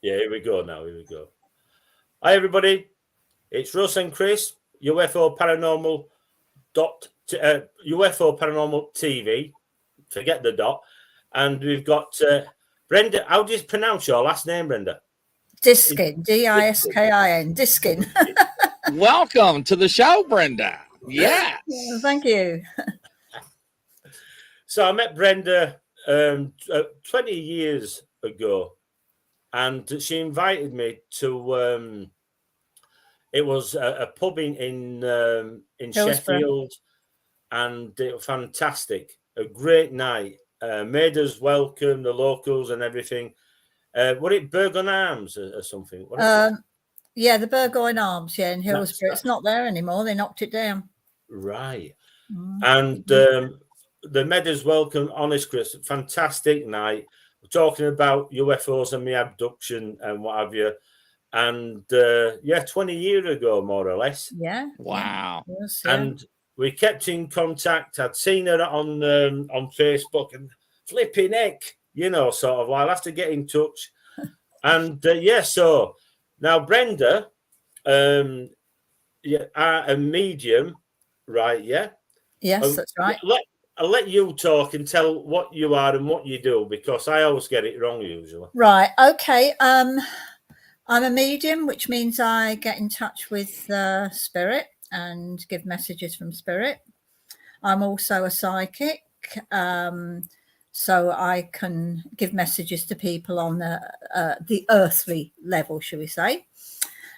Yeah, here we go now. Here we go. Hi, everybody. It's Russ and Chris, UFO Paranormal UFO Paranormal TV. Forget the dot. And we've got Brenda. How do you pronounce your last name, Brenda? Diskin, D-I-S-K-I-N, Diskin. Welcome to the show, Brenda. Yes. Thank you. So I met Brenda 20 years ago, and she invited me to. It was a pub in Sheffield, and it was fantastic. A great night. Made us welcome, the locals and everything. Were it Burgon Arms or something? Yeah, the Burgoyne Arms, in Hillsborough. It's not there anymore. They knocked it down. Right. And the made us welcome, honest Chris, fantastic night. We're talking about UFOs and the abduction and what have you. And 20 years ago, more or less. Yeah. Wow. Yeah. Yes, yeah. And we kept in contact. I'd seen her on Facebook and flipping heck, sort of. I'll have to get in touch. And so now Brenda, are a medium, right? Yeah. Yes, that's right. I'll let you talk and tell what you are and what you do, because I always get it wrong usually. Right. Okay. I'm a medium, which means I get in touch with spirit and give messages from spirit. I'm also a psychic, so I can give messages to people on the earthly level, shall we say.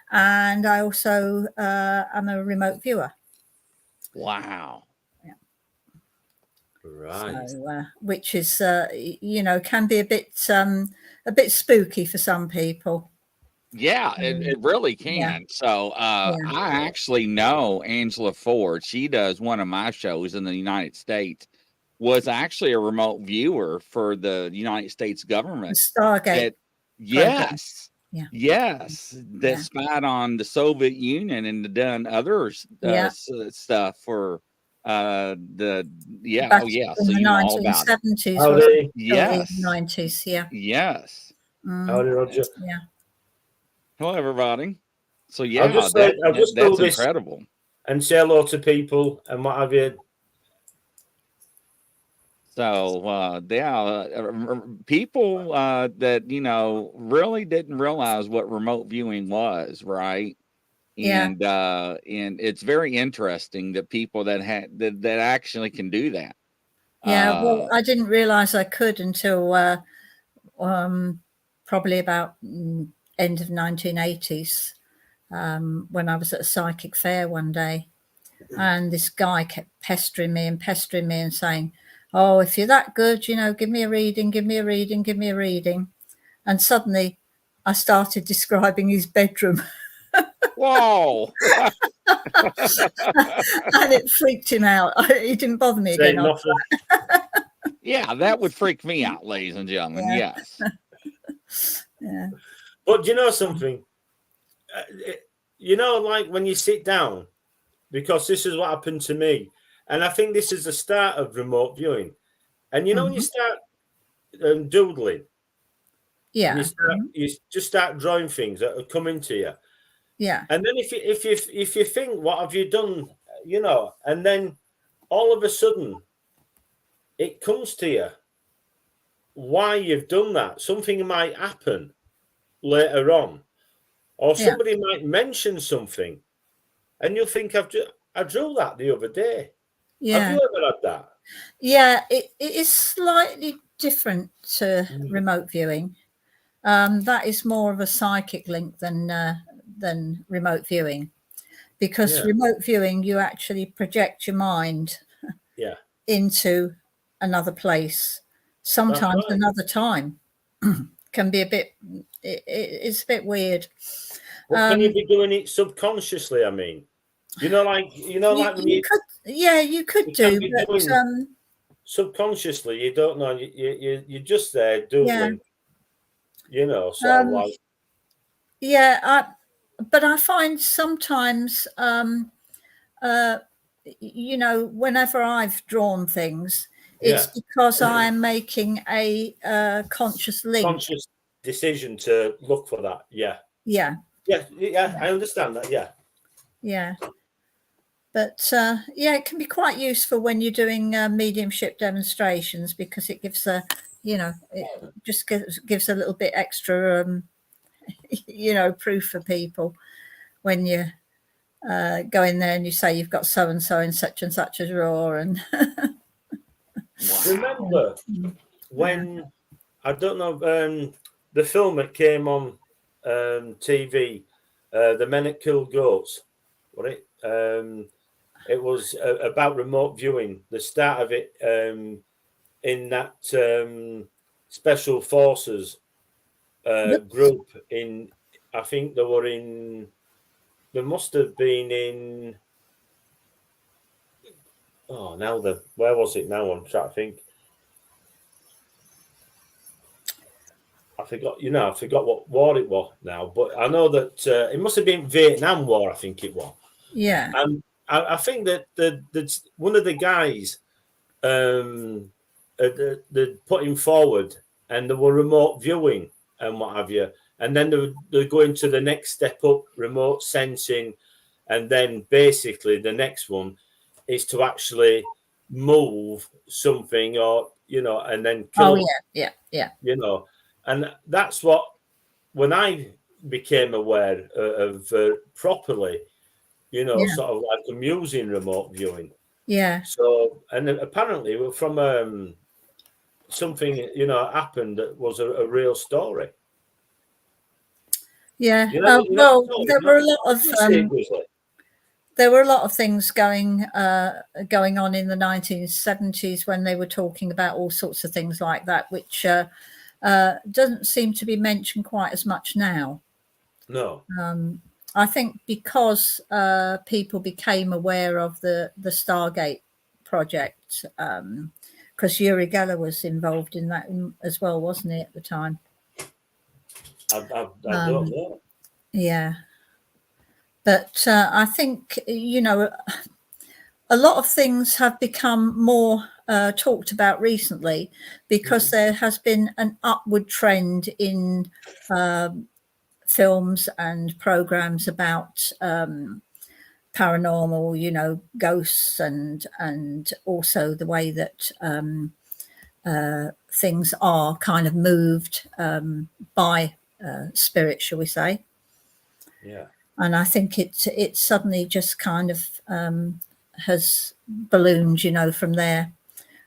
And I also am a remote viewer. Wow. Right. So, which is, can be a bit spooky for some people. Yeah, it really can. Yeah. So I actually know Angela Ford. She does one of my shows in the United States. Was actually a remote viewer for the United States government. The Stargate. Yes. Yeah. Yes. That spied on the Soviet Union and done other stuff for the Back So in you know all about it. 1970s. Yes. 90s. Yeah. Yes. Howdy, Roger. Yeah. Hello, everybody. So I'll just that's incredible. And say hello to people and what have you. So people that really didn't realize what remote viewing was, right? And and it's very interesting that people that actually can do that. Yeah, well, I didn't realize I could until probably about end of 1980s, when I was at a psychic fair one day, and this guy kept pestering me and saying, "Oh, if you're that good, give me a reading, give me a reading, give me a reading." And suddenly I started describing his bedroom. Whoa. And it freaked him out. He didn't bother me again. Yeah, that would freak me out, ladies and gentlemen. Yeah. Yes. Yeah. But you know something? Like when you sit down, because this is what happened to me. And I think this is the start of remote viewing. And when you start doodling, yeah, you just start drawing things that are coming to you. Yeah. And then if you think, what have you done? And then all of a sudden it comes to you why you've done that. Something might happen later on, or somebody might mention something, and you'll think, I drew that the other day. Yeah. Have you ever had that? Yeah, it is slightly different to remote viewing. That is more of a psychic link than remote viewing, because remote viewing, you actually project your mind into another place, sometimes another time. Can be a bit, it's a bit weird. Well, can you be doing it subconsciously? I mean, like when you could, you could do, but subconsciously, you don't know. You're just there doodling. But I find sometimes, whenever I've drawn things, it's because I'm making a conscious link. decision to look for that. Yeah. Yeah. Yeah. I understand that. Yeah. Yeah. But yeah, it can be quite useful when you're doing mediumship demonstrations, because it gives it just gives a little bit extra, proof for people when you go in there and you say you've got so and so in such and such a drawer. And remember when I don't know the film that came on TV, The Men That Killed Goats. What it was about remote viewing. The start of it in that special forces group in, I think they must have been in. Oh, where was it now? I'm trying to think. I forgot what war it was now, but I know that it must have been Vietnam War. I think it was. Yeah. And I think that one of the guys they put him forward, and they were remote viewing and what have you, and then they're going to the next step up, remote sensing, and then basically the next one is to actually move something, or and then kill. Oh yeah. And that's what, when I became aware of properly, sort of like I'm using remote viewing. Yeah. So, and apparently from something, happened that was a real story. Yeah. Well, there were a lot of things going on in the 1970s when they were talking about all sorts of things like that, which doesn't seem to be mentioned quite as much now. No. I think because people became aware of the Stargate project, because Uri Geller was involved in that as well, wasn't he, at the time? I don't know. Yeah. But I think, a lot of things have become more talked about recently, because there has been an upward trend in films and programs about paranormal, ghosts, and also the way that things are kind of moved by spirit, shall we say. Yeah. And I think it suddenly just kind of has ballooned, from there.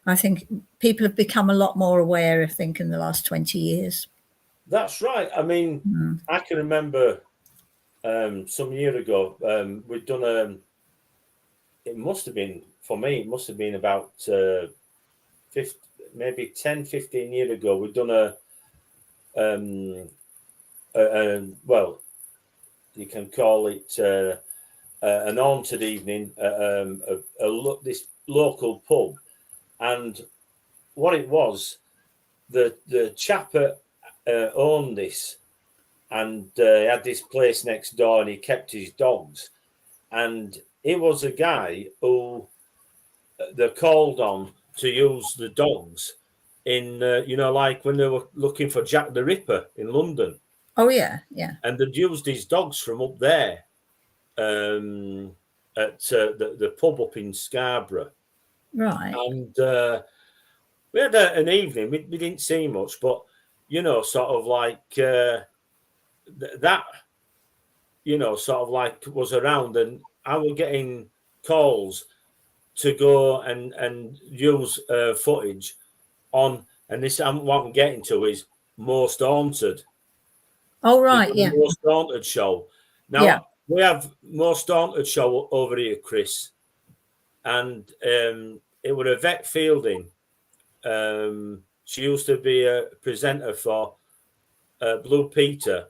I think people have become a lot more aware, I think, in the last 20 years. That's right. I mean, I can remember some year ago, we'd done it must have been, for me, it must have been about maybe 10, 15 years ago, we'd done well, you can call it an haunted evening at this local pub. And what it was, the chap owned this, and he had this place next door, and he kept his dogs. And he was a guy who they called on to use the dogs in, like when they were looking for Jack the Ripper in London. Oh, yeah, yeah. And they'd used his dogs from up there at the pub up in Scarborough. Right. And we had an evening. We didn't see much, but, sort of like that, sort of like was around. And I was getting calls to go and use footage on, and this what I'm getting to is Most Haunted. Oh, right, yeah. Most Haunted show. Now, we have Most Haunted show over here, Chris, and it was Yvette Fielding. She used to be a presenter for Blue Peter,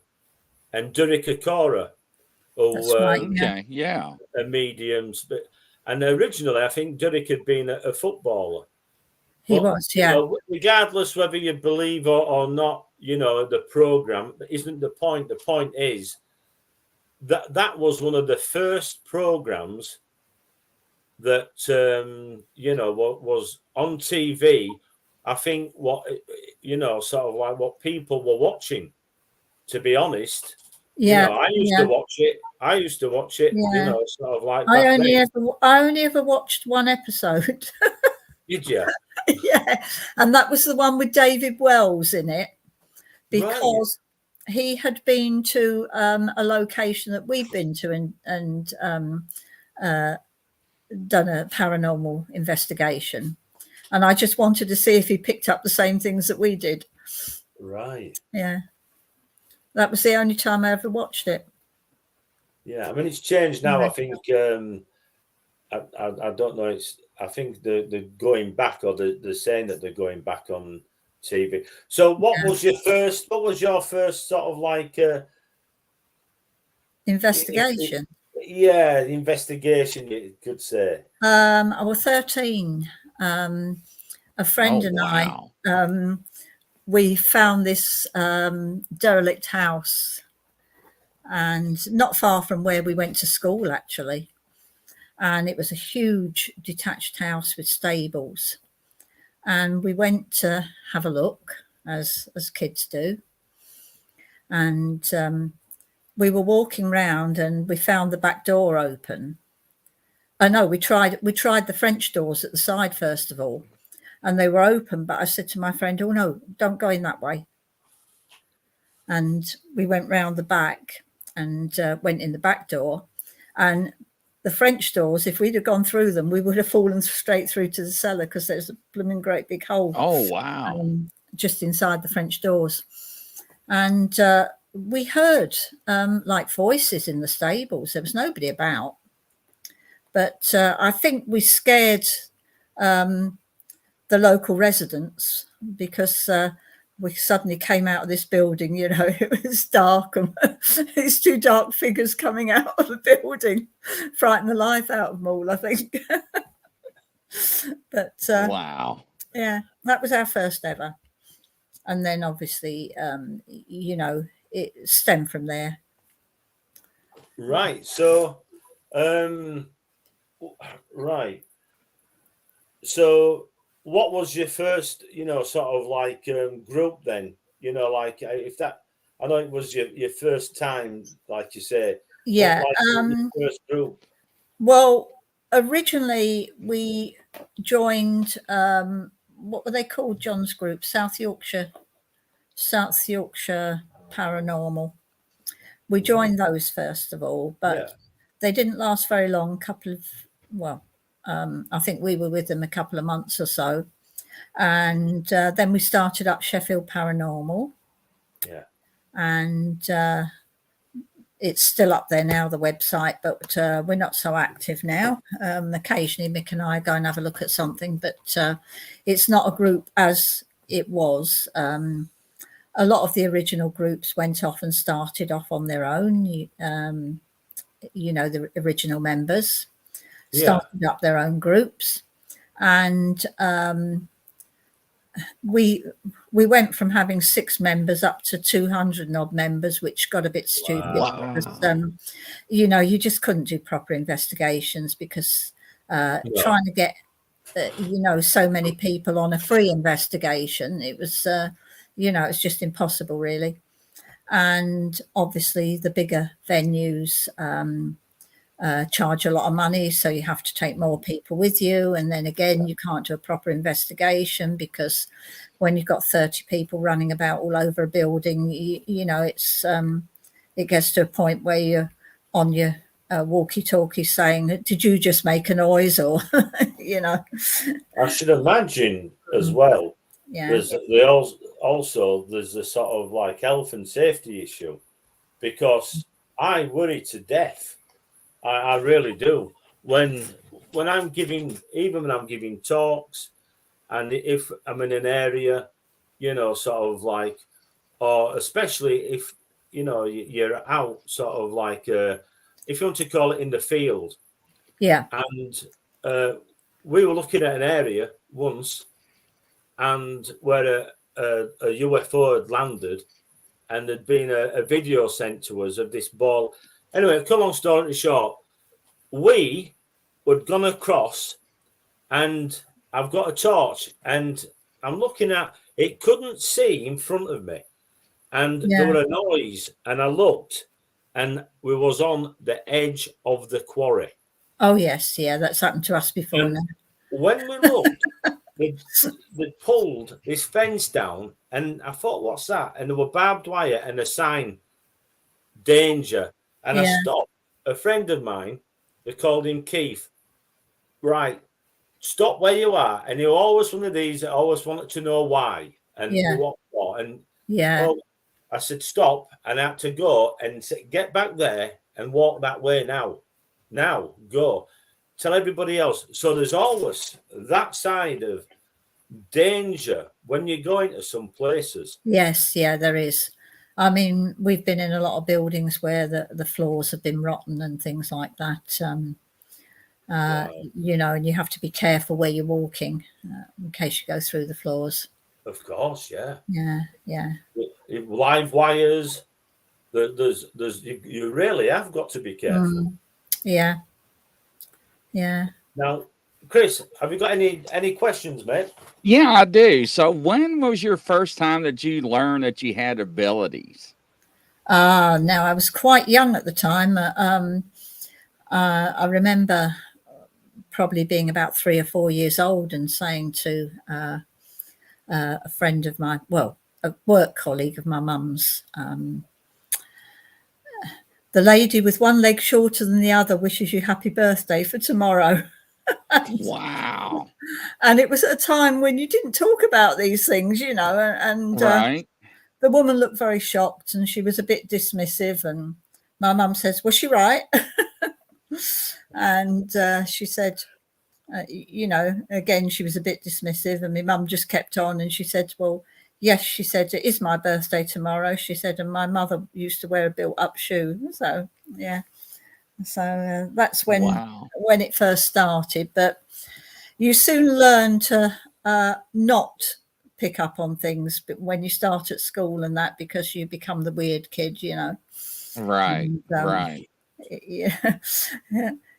and Derek Akora, who a mediums. And originally, I think Derek had been a footballer. He was, yeah. Regardless whether you believe or not, the program isn't the point. The point is that was one of the first programs that was on TV. I think sort of like what people were watching. to be honest. Yeah, I used to watch it. Yeah. Sort of like I back only then. ever watched one episode. Did you? Yeah, and that was the one with David Wells in it, Right. because he had been to a location that we'd been to and done a paranormal investigation, and I just wanted to see if he picked up the same things that we did. Right. Yeah, that was the only time I ever watched it. Yeah, I mean it's changed now. Yeah. I think I don't know. I think they're going back, or they're saying that they're going back on TV. So what was your first sort of like Investigation? Investigation, you could say. I was 13. A friend and wow. I, we found this derelict house, and not far from where we went to school, actually. And it was a huge detached house with stables. And we went to have a look, as kids do. And we were walking round, and we found the back door open. No, we tried the French doors at the side first of all, and they were open. But I said to my friend, "Oh no, don't go in that way." And we went round the back and went in the back door. And the French doors, if we'd have gone through them, we would have fallen straight through to the cellar, because there's a blooming great big hole. Oh, wow. Just inside the French doors. And we heard like voices in the stables. There was nobody about. But I think we scared the local residents, because we suddenly came out of this building, it was dark, and these two dark figures coming out of the building frightened the life out of them all, I think. But wow. Yeah, that was our first ever. And then obviously, it stemmed from there. Right. So, right. So, what was your first, sort of like group then? Like if that, I know it was your first time, like you say. Yeah. Your first group. Well, originally we joined, what were they called, John's group? South Yorkshire Paranormal. We joined those first of all, but they didn't last very long. I think we were with them a couple of months or so. And then we started up Sheffield Paranormal. Yeah. And it's still up there now, the website, but we're not so active now. Occasionally Mick and I go and have a look at something, but it's not a group as it was. A lot of the original groups went off and started off on their own. The original members started up their own groups. And we went from having 6 members up to 200 and odd members, which got a bit stupid. Wow. Because, you just couldn't do proper investigations, because trying to get, so many people on a free investigation, it was, it's just impossible, really. And obviously the bigger venues charge a lot of money, so you have to take more people with you, and then again you can't do a proper investigation, because when you've got 30 people running about all over a building, it's it gets to a point where you're on your walkie-talkie saying, "Did you just make a noise?" Or I should imagine as well. Yeah. There's a sort of like health and safety issue, because I worry to death. I really do. When I'm giving talks, and if I'm in an area, sort of like, or especially if, you're out sort of like, if you want to call it in the field. Yeah. And we were looking at an area once, and where a UFO had landed, and there'd been a video sent to us of this ball. Anyway, cut long story short, we had gone across, and I've got a torch, and I'm looking at it, couldn't see in front of me. and there Yeah. were a noise, and I looked, and we was on the edge of the quarry. Oh yes, yeah, that's happened to us before And now. when we looked, they pulled this fence down, and I thought, what's that? And there were barbed wire and a sign, danger. And I Yeah, stopped. A friend of mine, they called him Keith. Right, stop where you are. And he was always one of these that always wanted to know why and yeah, what for. And yeah, I said, stop. And I had to go and say, get back there and walk that way now. Now, go. Tell everybody else. So there's always that side of danger when you're going to some places. yes, yeah, there is. I mean, we've been in a lot of buildings where the floors have been rotten and things like that. Wow. You know, and you have to be careful where you're walking in case you go through the floors. Of course, yeah. Yeah, yeah. Live wires. There's you really have got to be careful. Yeah, yeah. Now, Chris, have you got any questions, mate? Yeah, I do. So when was your first time that you learned that you had abilities? Now I was quite young at the time. I remember probably being about 3 or 4 years old and saying to a friend of mine, well, a work colleague of my mum's, the lady with one leg shorter than the other wishes you happy birthday for tomorrow. Wow. And it was at a time when you didn't talk about these things, you know, and Right. the woman looked very shocked and she was a bit dismissive. And my mum says, was she right? And she said, you know, again, she was a bit dismissive. And my mum just kept on and she said, well, yes, she said, it is my birthday tomorrow. She said, and my mother used to wear a built up shoe. So, yeah. So that's when it first started. But you soon learn to not pick up on things when you start at school and that, because you become the weird kid, you know. Right. And, Right. Yeah.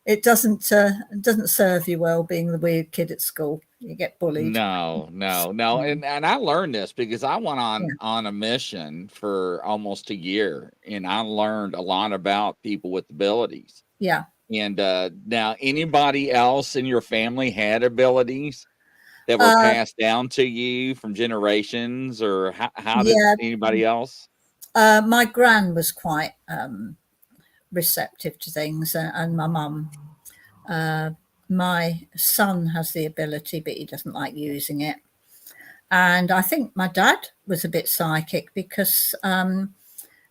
It doesn't serve you well being the weird kid at school. You get bullied. No. And I learned this because I went on a mission for almost a year, and I learned a lot about people with abilities. Yeah. And now, anybody else in your family had abilities that were passed down to you from generations, or how did anybody else? My gran was quite receptive to things, and my mum. My son has the ability, but he doesn't like using it. And I think my dad was a bit psychic because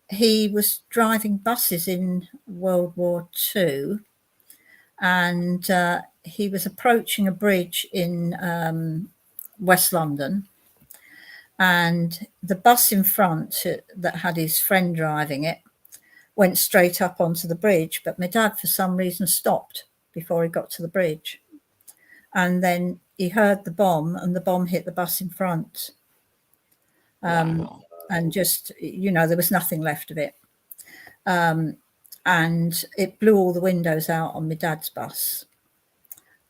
he was driving buses in World War II, and he was approaching a bridge in West London, and the bus in front that had his friend driving it went straight up onto the bridge, but my dad for some reason stopped before he got to the bridge, and then he heard the bomb, and the bomb hit the bus in front. Wow. And just, you know, there was nothing left of it. And it blew all the windows out on my dad's bus.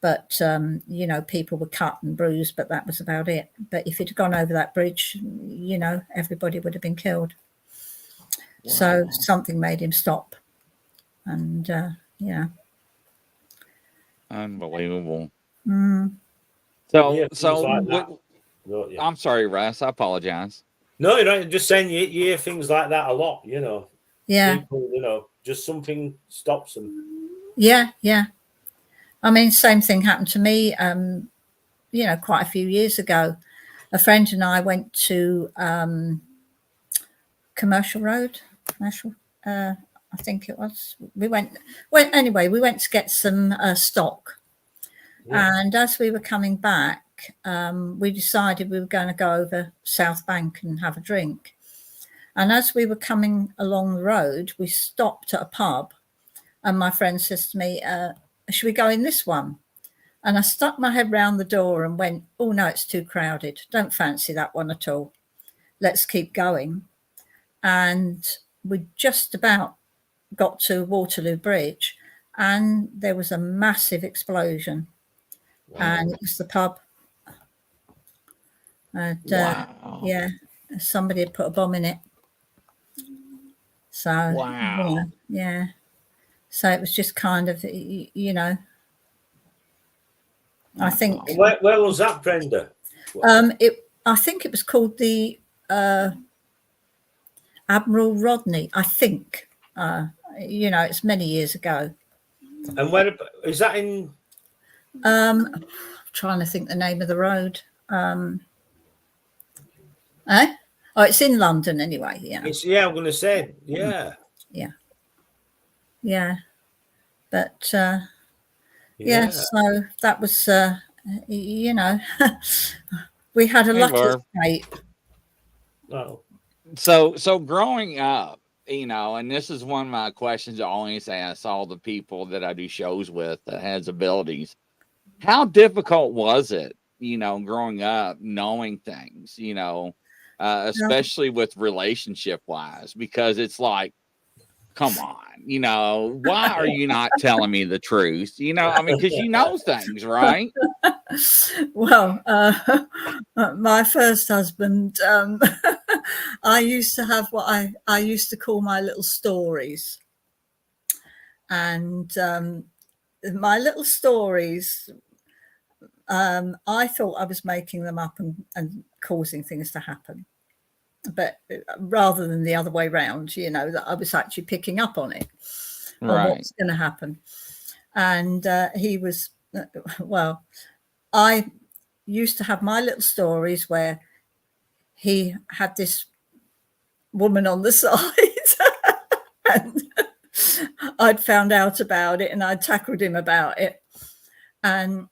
But, you know, people were cut and bruised, but that was about it. But if it had gone over that bridge, you know, everybody would have been killed. Wow. So something made him stop. And, yeah. Unbelievable. Mm. So like I'm sorry, Russ. I apologize. No, you're not. Just saying you hear things like that a lot, you know. Yeah. People, you know, just something stops them. Yeah, yeah. I mean, same thing happened to me, you know, quite a few years ago. A friend and I went to Commercial Road, I think it was. We went to get some stock. Yeah. And as we were coming back, we decided we were going to go over South Bank and have a drink. And as we were coming along the road, we stopped at a pub, and my friend says to me, should we go in this one? And I stuck my head round the door and went, oh no, it's too crowded. Don't fancy that one at all. Let's keep going. And we just about got to Waterloo Bridge, and there was a massive explosion. Wow. And it was the pub. And wow. Yeah, somebody had put a bomb in it. So Wow. yeah. So it was just kind of, I think Where was that, Brenda? I think it was called the Admiral Rodney. I think it's many years ago. And where is that in? I'm trying to think the name of the road. Oh, it's in London anyway. Yeah. I'm going to say, yeah. But so that was, we had a lucky escape. Oh. So growing up, and this is one of my questions I always ask all the people that I do shows with that has abilities. How difficult was it, growing up, knowing things, especially with relationship wise, because it's like, come on, why are you not telling me the truth? Because things, right? Well, my first husband, I used to have what I used to call my little stories. And my little stories, I thought I was making them up and causing things to happen. But rather than the other way around, that I was actually picking up on it, or what's going to happen. And he was, I used to have my little stories where he had this woman on the side and I'd found out about it and I'd tackled him about it. And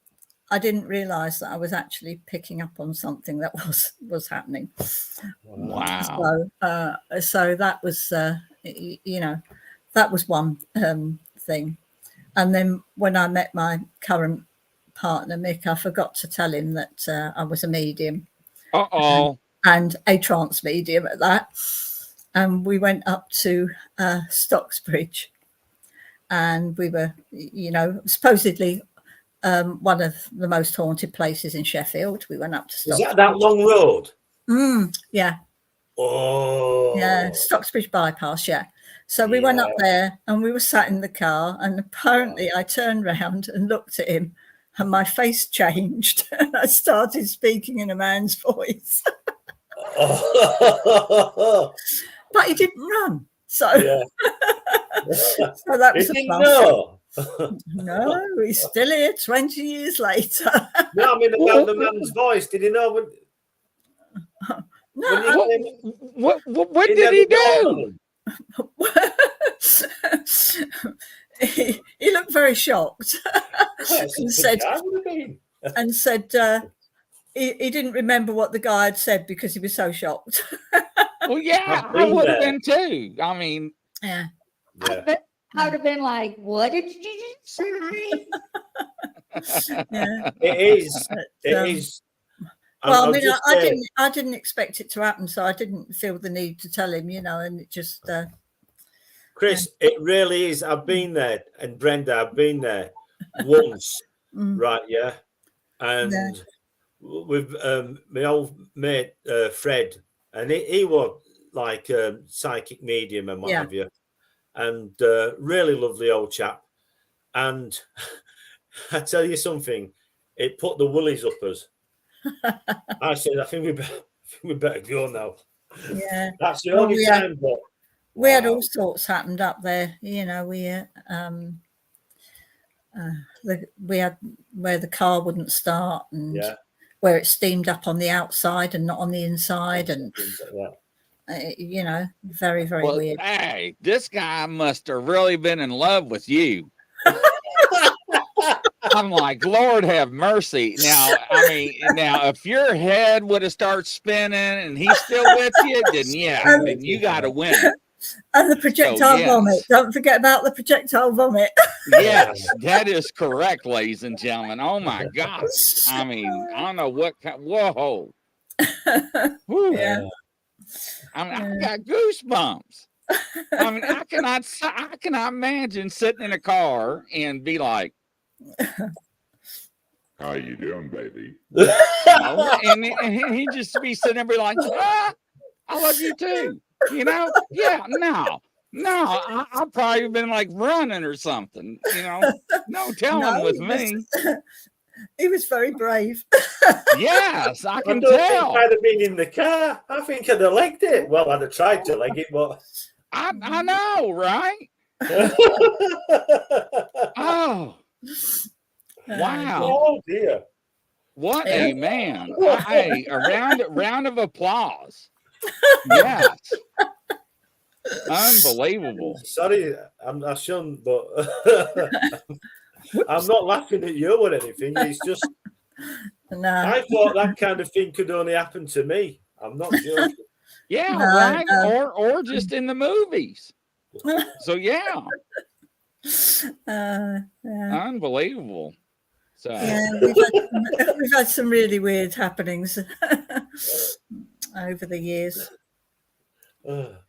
I didn't realize that I was actually picking up on something that was happening. Wow. So that was, that was one thing. And then when I met my current partner, Mick, I forgot to tell him that I was a medium. And a trance medium at that. And we went up to Stocksbridge. And we were, supposedly one of the most haunted places in Sheffield. We went up to Stocksbridge. Is that long road? Yeah. Oh. Yeah, Stocksbridge bypass, yeah. So we went up there and we were sat in the car and apparently I turned around and looked at him and my face changed and I started speaking in a man's voice. But he didn't run. So, so that was he didn't know. No, he's still here 20 years later. No, I mean about the man's voice. Did he know when? No, what did he do? He looked very shocked and said he didn't remember what the guy had said because he was so shocked. Well, yeah, I would have been too. I mean, yeah. I would have been like, "What did you say?" Yeah. It is. It is. Well, I didn't expect it to happen, so I didn't feel the need to tell him, and it just. Chris, it really is. I've been there, and Brenda, I've been there once, right? Yeah, and with my old mate Fred, and he was like a psychic medium and what have you, and really lovely old chap. And I tell you something, it put the woolies up us. I said, I think we better go now. Yeah, that's the only time. But we had all sorts happened up there. We had where the car wouldn't start and where it steamed up on the outside and not on the inside, and very, very weird. Hey, this guy must have really been in love with you. I'm like, Lord have mercy. Now, if your head would have started spinning and he's still with you, then you got to win. And the projectile vomit. Don't forget about the projectile vomit. Yes, that is correct, ladies and gentlemen. Oh my gosh. I mean, I don't know what kind. Whoa. Yeah. I got goosebumps. I mean, I cannot imagine sitting in a car and be like, "How you doing, baby?" And he just be sitting there and be like, "I love you too." Yeah, no. No, I've probably been like running or something, you know. No telling No, with me. he was very brave. Yes, I I can don't think tell. I'd have been in the car. I think I'd have legged it. Well, I'd have tried to leg it, but. I know, right? Oh, wow. Oh dear. What Yeah. a man. A round of applause. Yes. Unbelievable. Sorry, I shouldn't, but I'm not laughing at you or anything. It's just No, I thought that kind of thing could only happen to me. I'm not joking. Yeah, No, right. no. Or just in the movies. So yeah, yeah. unbelievable. So Yeah, we've had some really weird happenings over the years.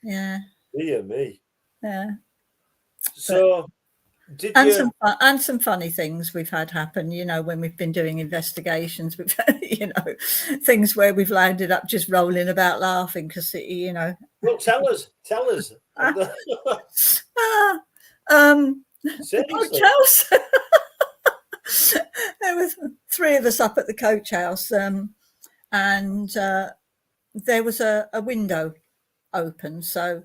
Yeah, Dear me. yeah, So did and you? some funny things we've had happen. You know, when we've been doing investigations, we've things where we've landed up just rolling about laughing because Well, tell us. the Seriously. coach house. There was 3 of us up at the coach house, and there was a window open. So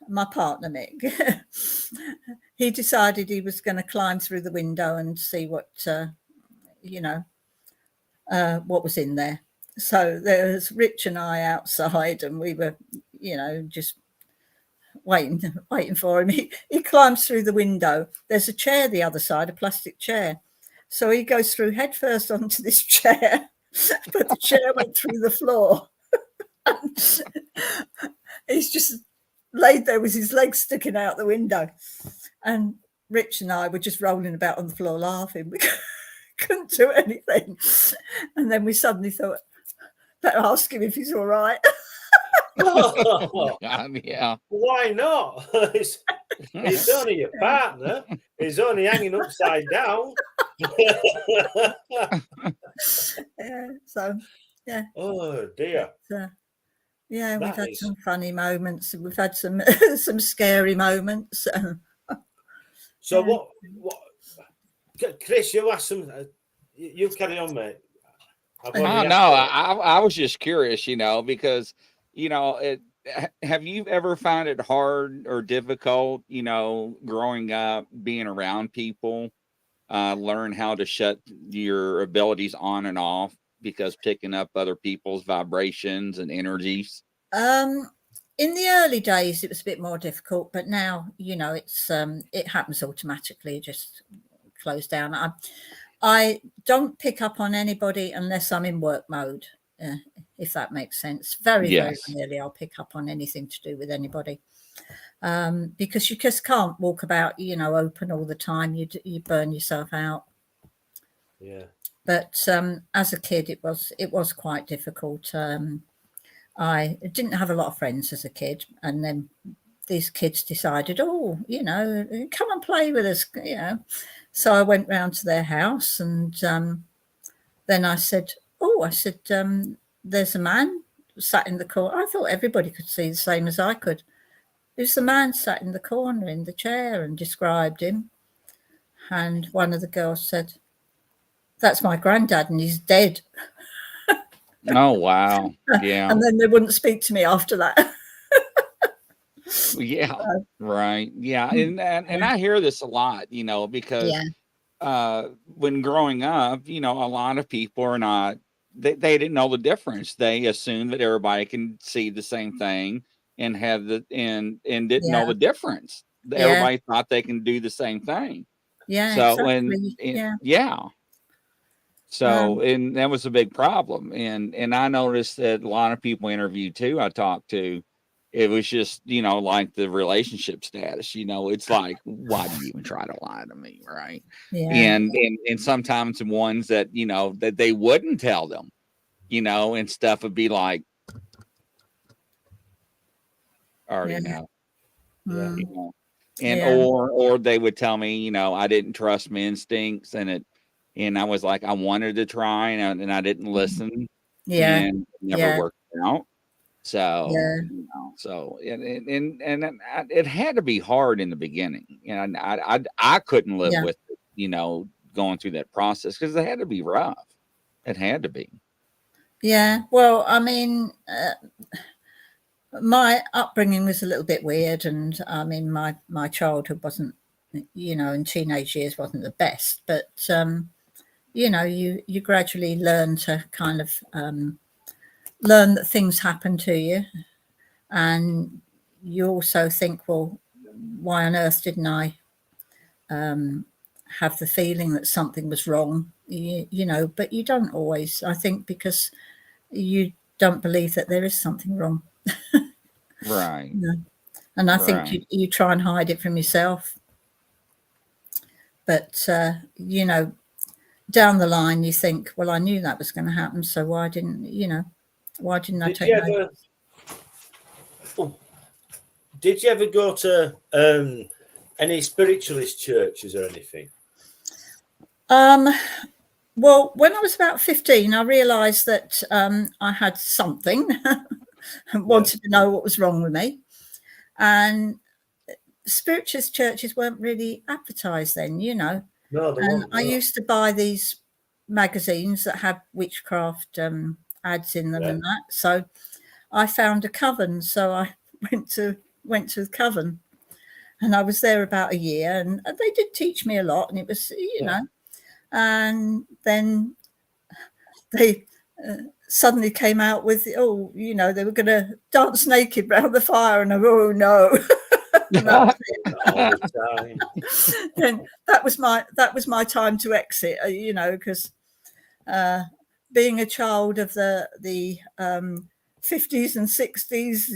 my partner Mick, he decided he was going to climb through the window and see what what was in there. So there was Rich and I outside, and we were, just waiting for him. He climbs through the window. There's a chair the other side, a plastic chair. So he goes through headfirst onto this chair, but the chair went through the floor. He's just laid there with his legs sticking out the window. And Rich and I were just rolling about on the floor laughing. We couldn't do anything. And then we suddenly thought, better ask him if he's all right. yeah. Why not? It's only your partner. He's only hanging upside down. Yeah. So, yeah. Oh dear. Yeah, we've That had is- some funny moments. We've had some some scary moments. So Yeah. what? Chris, you asked some. You carry on, mate. I've Oh already no, asked you. I was just curious, because have you ever found it hard or difficult, growing up, being around people, learn how to shut your abilities on and off because picking up other people's vibrations and energies? In the early days, it was a bit more difficult, but now it's it happens automatically. Just close down. I don't pick up on anybody unless I'm in work mode, if that makes sense. Very Yes. rarely I'll pick up on anything to do with anybody, because you just can't walk about, open all the time. You burn yourself out. Yeah. But as a kid, it was quite difficult. I didn't have a lot of friends as a kid, and then these kids decided, come and play with us, So I went round to their house, and then I said, there's a man sat in the corner. I thought everybody could see the same as I could. There's the man sat in the corner in the chair, and described him. And one of the girls said, that's my granddad, and he's dead. Oh wow. Yeah. And then they wouldn't speak to me after that. Yeah. Right. Yeah. And I hear this a lot, because when growing up, a lot of people are not, they didn't know the difference. They assumed that everybody can see the same thing and have and didn't know the difference. Everybody thought they can do the same thing. Yeah. So exactly. So, and that was a big problem. And I noticed that a lot of people interviewed too, I talked to, it was just, like the relationship status, it's like, why do you even try to lie to me? Right. Yeah. And sometimes the ones that, that they wouldn't tell them, and stuff would be like, already know. Mm. And or they would tell me, I didn't trust my instincts, and I was like, I wanted to try, and I didn't listen. Yeah. And it never worked out. So, Yeah. so it had to be hard in the beginning, and I couldn't live Yeah. with it, going through that process, because it had to be rough. It had to be. Yeah. Well, I mean, my upbringing was a little bit weird, and I mean, my childhood wasn't, in teenage years wasn't the best, but you gradually learn to kind of learn that things happen to you, and you also think, well, why on earth didn't I have the feeling that something was wrong? But you don't always. I think because you don't believe that there is something wrong. Right. And I think Right. you try and hide it from yourself. But, down the line, you think, well, I knew that was going to happen. So why didn't I take notice? Did you ever go to any spiritualist churches or anything? Well, when I was about 15, I realised that I had something and wanted to know what was wrong with me. And spiritualist churches weren't really advertised then, No, and I used to buy these magazines that had witchcraft ads in them and that. So I found a coven. So I went to the coven, and I was there about a year, and they did teach me a lot, and it was, and then they suddenly came out with, they were going to dance naked round the fire, and oh no. all the time. Then that was my time to exit, because being a child of the 50s and 60s,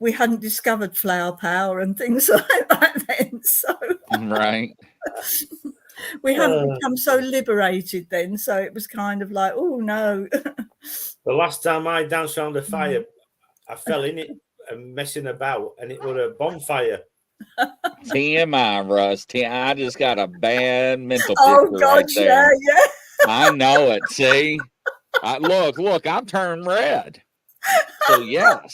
we hadn't discovered flower power and things like that then, so Right. we hadn't become so liberated then, so it was kind of like, oh no. The last time I danced around the fire, I fell in it and messing about, and it was a bonfire. TMI, Russ. I just got a bad mental Oh picture God, right there. yeah. I know it. See, look, I'm turning red. So yes,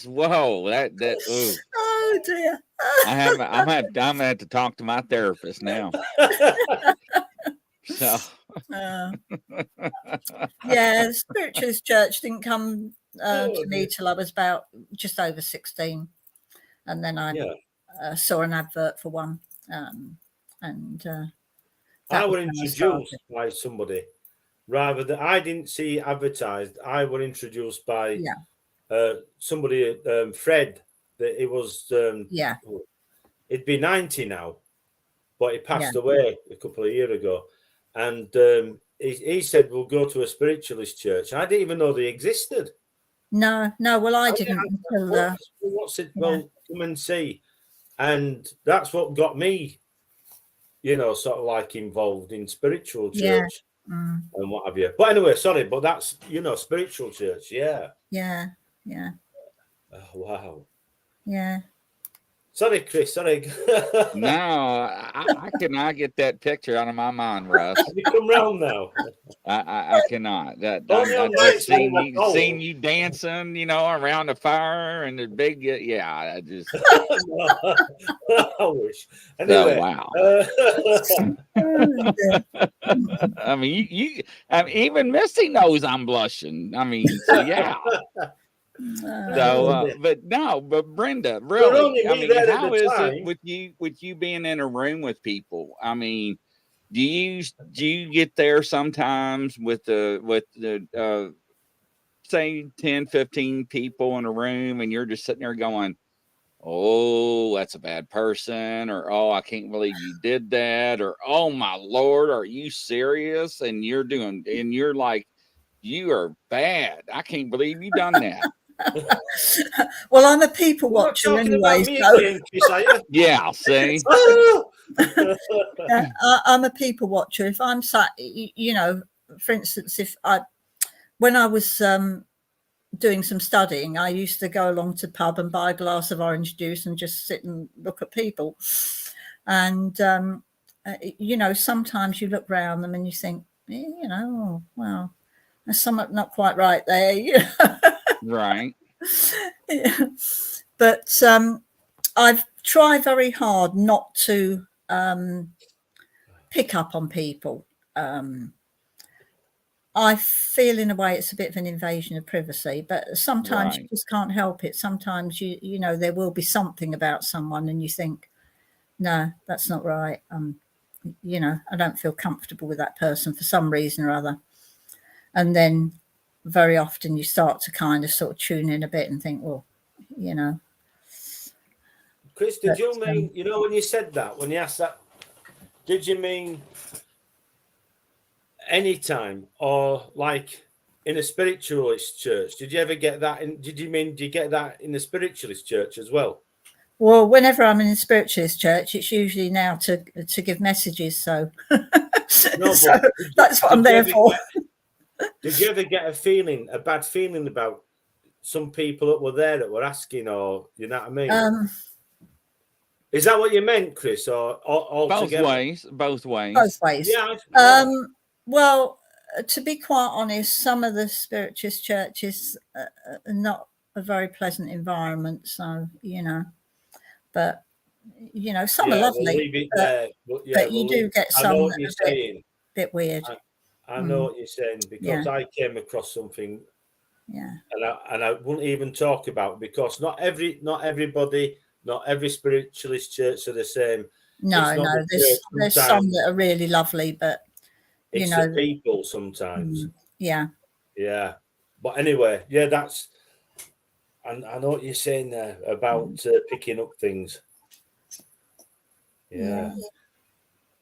whoa, that ooh. Oh dear. I'm gonna have to talk to my therapist now. So yeah, spiritualist church didn't come to me till I was about just over 16, and then I saw an advert for one, and I was introduced by somebody, rather than I didn't see advertised. I was introduced by somebody, Fred. That it was it'd be 90 now, but he passed away a couple of years ago, and he said we'll go to a spiritualist church. I didn't even know they existed. No. Well, I didn't until what's it? Well, come and see, and that's what got me, sort of like involved in spiritual church and what have you. But anyway, sorry, but that's spiritual church, yeah. Oh, wow. Yeah. Sorry, Chris. Sorry. No, I cannot get that picture out of my mind, Russ. Have you come round now? I cannot. I just seen you dancing, around the fire and the big. Yeah, I just. I wish. Anyway, wow. I mean, even Misty knows I'm blushing. I mean, so yeah. So, but Brenda, really, I mean, how is it with you being in a room with people? I mean, do you get there sometimes with the say 10, 15 people in a room, and you're just sitting there going, oh, that's a bad person, or oh, I can't believe you did that, or oh my Lord, are you serious? And you're like, you are bad. I can't believe you done that. Well, I'm a people watcher anyway. Yeah, see. I'm a people watcher. If I'm sat, for instance, when I was doing some studying, I used to go along to the pub and buy a glass of orange juice and just sit and look at people. And sometimes you look around them and you think, oh, well, there's something not quite right there. You know? Right. Yeah. But I've tried very hard not to pick up on people. I feel in a way it's a bit of an invasion of privacy, but sometimes you Right. just can't help it. Sometimes you know there will be something about someone and you think, no, that's not right. You know, I don't feel comfortable with that person for some reason or other. And then very often you start to kind of sort of tune in a bit and think, well, you know. Chris, did you mean, you know, when you said that, when you asked that, did you mean anytime or like in a spiritualist church? Did you ever get that in? Did you get that in the spiritualist church as well? Well, whenever I'm in a spiritualist church, it's usually now to give messages. So, No, so that's what I'm there for. Did you ever get a bad feeling about some people that were there that were asking, or you know what I mean? Is that what you meant, Chris, or both ways? Both ways. Yeah. Well, to be quite honest, some of the spiritualist churches are not a very pleasant environment. So, you know, but you know, some are lovely. We'll leave it there. But you do get some. I know what you're saying. Bit weird. I know what you're saying because I came across something. Yeah. And I wouldn't even talk about it because not everybody, not every spiritualist church are the same. No, there's some that are really lovely, but you know, the people sometimes. Yeah. Yeah. But anyway, yeah, that's. And I know what you're saying there about picking up things. Yeah.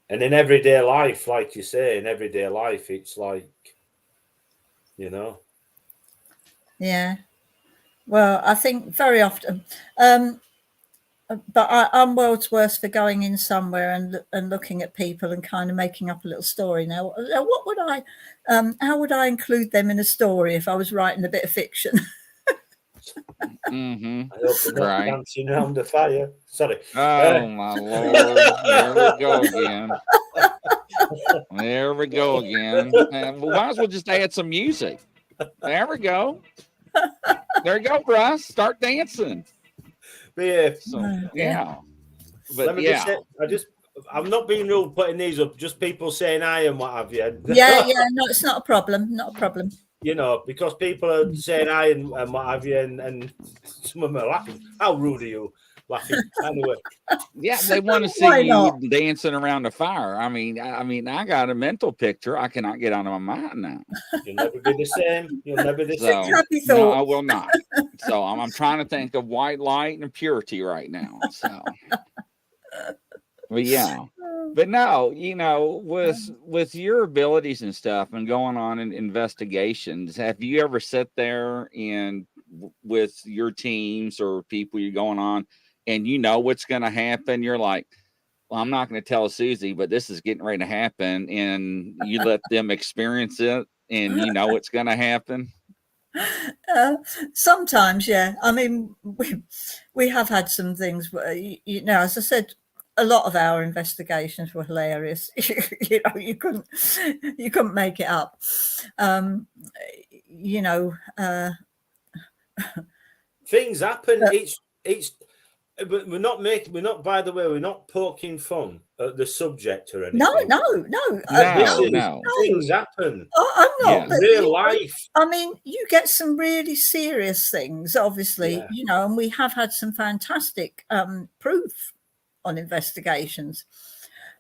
And in everyday life, like you say, it's like, you know. Yeah. Well, I think very often, but I'm world's worst for going in somewhere and looking at people and kind of making up a little story. Now, what would how would I include them in a story if I was writing a bit of fiction? Mm-hmm. I hope they're not dancing around the fire. Sorry. Oh my Lord! There we go again. There we go again. And we might as well just add some music. There we go. There you go, Russ. Start dancing. Yeah. So, yeah. But let me just say, I'm not being rude putting these up, just people saying hi and what have you. Yeah, no, it's not a problem. Not a problem. You know, because people are saying hi and what have you, and some of them are laughing. How rude are you? Laughing. Anyway. Yeah, they want to see you dancing around the fire. I mean, I got a mental picture. I cannot get out of my mind now. You'll never be the same. You'll never be the same. No, I will not. So I'm trying to think of white light and purity right now. So, but yeah. But no, you know, with your abilities and stuff and going on in investigations, have you ever sat there and with your teams or people you're going on and you know what's going to happen? You're like, well, I'm not going to tell Susie, but this is getting ready to happen. And you let them experience it and you know what's going to happen. Sometimes, yeah. I mean, we have had some things where, you know, as I said, a lot of our investigations were hilarious. You know, you couldn't make it up. You know, things happen. It's but we're not, by the way, we're not poking fun at the subject or anything. No. Things happen. I'm not. Yeah. Real life. I mean, you get some really serious things, obviously, you know, and we have had some fantastic proof on investigations.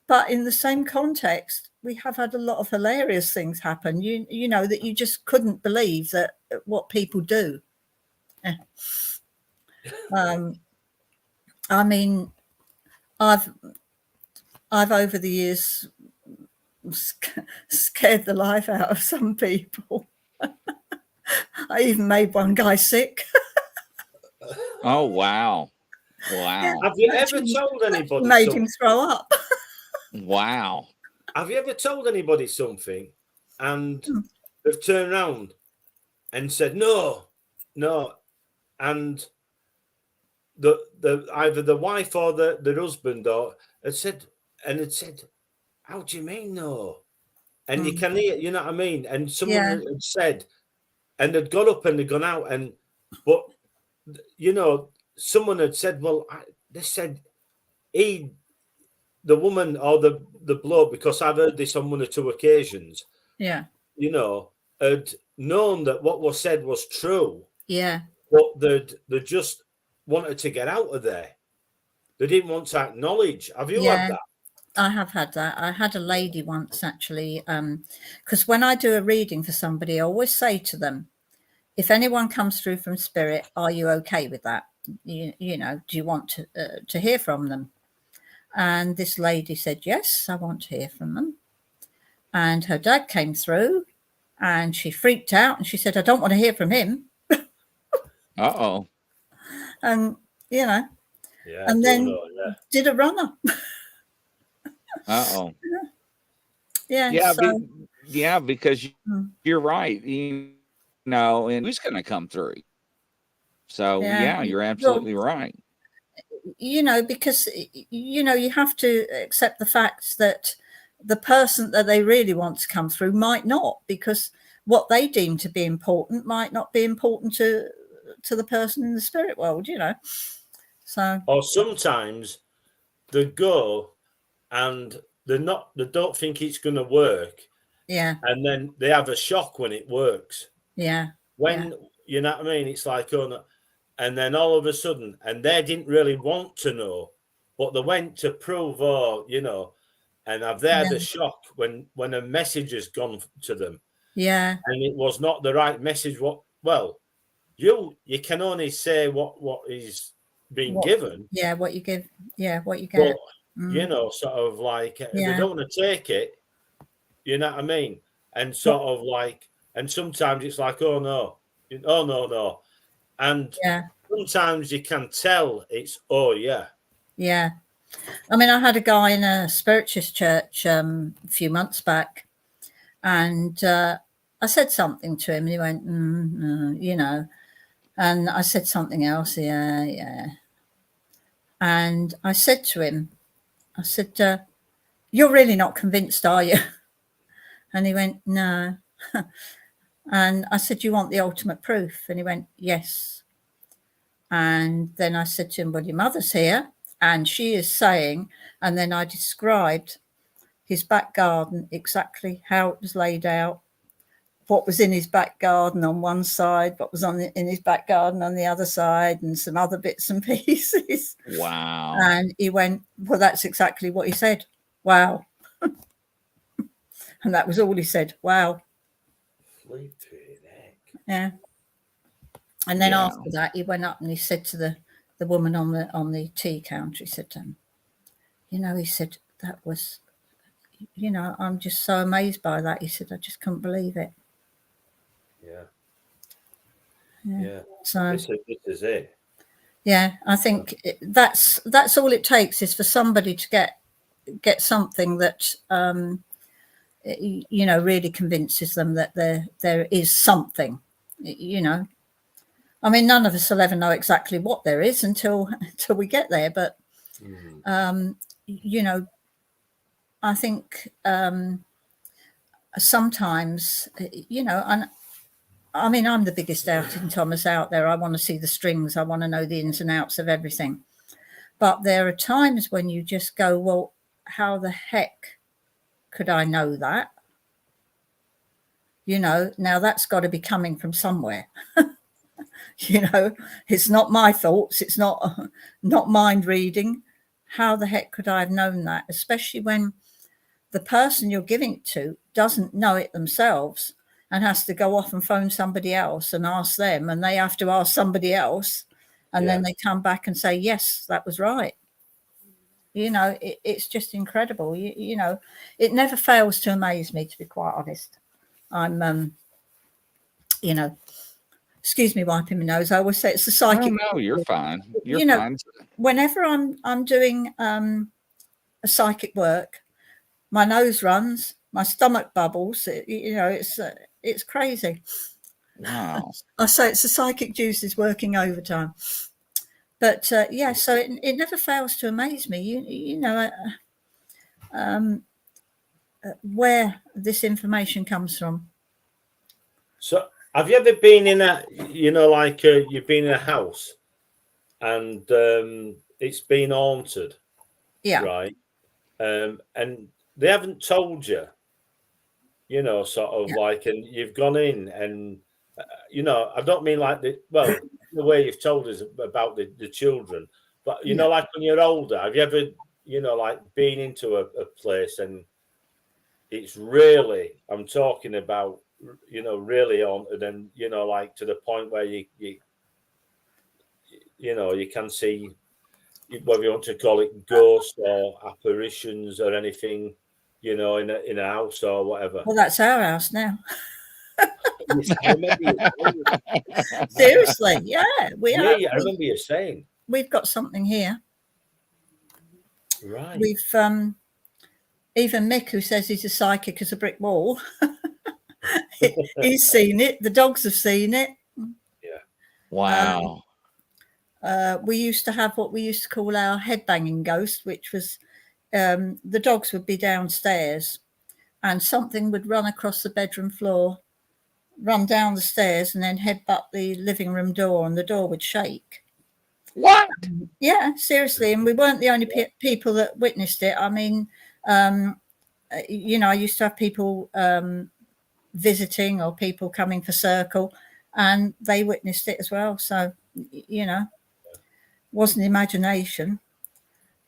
But in the same context, we have had a lot of hilarious things happen, you know, that you just couldn't believe that what people do. I mean, I've over the years scared the life out of some people. I even made one guy sick. Oh, wow. Wow. Have you ever told anybody made him throw up? Wow. Have you ever told anybody something and they've turned around and said no, and the either the wife or the husband or had said, how do you mean no? and you can hear, you know what I mean? And someone Yeah. had said, and they'd got up and they'd gone out, but you know, someone had said, well, they said the woman or the bloke, because I've heard this on 1 or 2 occasions, Yeah. you know, had known that what was said was true, Yeah. but they just wanted to get out of there. They didn't want to acknowledge. Have you had that? I have had that. I had a lady once, actually, because when I do a reading for somebody, I always say to them, if anyone comes through from spirit, are you okay with that? You know, do you want to hear from them? And this lady said, yes, I want to hear from them. And her dad came through and she freaked out and she said, I don't want to hear from him. Uh-oh. And, you know, Yeah, and then did a runner. Uh-oh. Yeah. Yeah, because you're right. You know, and who's going to come through? So, yeah, you're absolutely right. You know, because, you know, you have to accept the fact that the person that they really want to come through might not, because what they deem to be important might not be important to the person in the spirit world, you know. So, or sometimes they go and they don't think it's going to work. Yeah. And then they have a shock when it works. Yeah. When, you know what I mean? It's like, oh no. And then all of a sudden, and they didn't really want to know, but they went to prove, or, you know, and have they had a shock when a message has gone to them. Yeah. And it was not the right message. Well, you can only say what is being given. Yeah, what you give. Yeah, what you get. But, you know, sort of like, they don't want to take it. You know what I mean? And sort of like, and sometimes it's like, oh no. And sometimes you can tell it's, oh yeah. Yeah. I mean, I had a guy in a spiritualist church a few months back, and I said something to him and he went, you know, and I said something else. Yeah. And I said to him, I said, you're really not convinced, are you? And he went, no. And I said, you want the ultimate proof? And he went, yes. And then I said to him, well, your mother's here and she is saying, and then I described his back garden, exactly how it was laid out, what was in his back garden on one side, what was in his back garden on the other side, and some other bits and pieces. Wow. And he went, well, that's exactly what he said. Wow. And that was all he said. Wow. Yeah. And then after that, he went up and he said to the woman on the tea counter, he said, you know, he said, that was, you know, I'm just so amazed by that. He said, I just couldn't believe it. Yeah. So this is it. Yeah, I think that's all it takes, is for somebody to get something that you know, really convinces them that there is something, you know. I mean, none of us will ever know exactly what there is until we get there, but you know, I think sometimes, you know, and I mean, I'm the biggest doubting Thomas out there. I want to see the strings. I want to know the ins and outs of everything. But there are times when you just go, well, how the heck could I know that? You know, now that's got to be coming from somewhere. You know, it's not my thoughts. It's not mind reading. How the heck could I have known that? Especially when the person you're giving it to doesn't know it themselves and has to go off and phone somebody else and ask them, and they have to ask somebody else, and then they come back and say, yes, that was right. You know, it's just incredible. You know, it never fails to amaze me, to be quite honest. I'm, you know, excuse me wiping my nose. I always say it's the psychic. Oh, no, you're fine. You're fine. Whenever I'm doing a psychic work, my nose runs, my stomach bubbles. You know, it's crazy. Wow. I say it's the psychic juices working overtime. But so it never fails to amaze me. You know, where this information comes from. So, have you ever been in a, like you've been in a house and it's been haunted, Yeah. right? And they haven't told you, sort of Yeah. like, and you've gone in and, I don't mean like the way you've told us about the children, but, Yeah. like when you're older, have you ever, like been into a place and it's really, I'm talking about, really haunted and, like to the point where you can see, whether you want to call it ghosts or apparitions or anything, in a house or whatever. Well, that's our house now. Yes, I remember you saying. Seriously, yeah, I remember you saying. We've got something here. Right. We've even Mick, who says he's a psychic as a brick wall, he's seen it. The dogs have seen it. Yeah. Wow. We used to have what we used to call our headbanging ghost, which was the dogs would be downstairs and something would run across the bedroom floor, run down the stairs, and then headbutt the living room door, and the door would shake. What? Yeah, seriously. And we weren't the only people that witnessed it. I mean, I used to have people visiting or people coming for circle, and they witnessed it as well. So, wasn't imagination.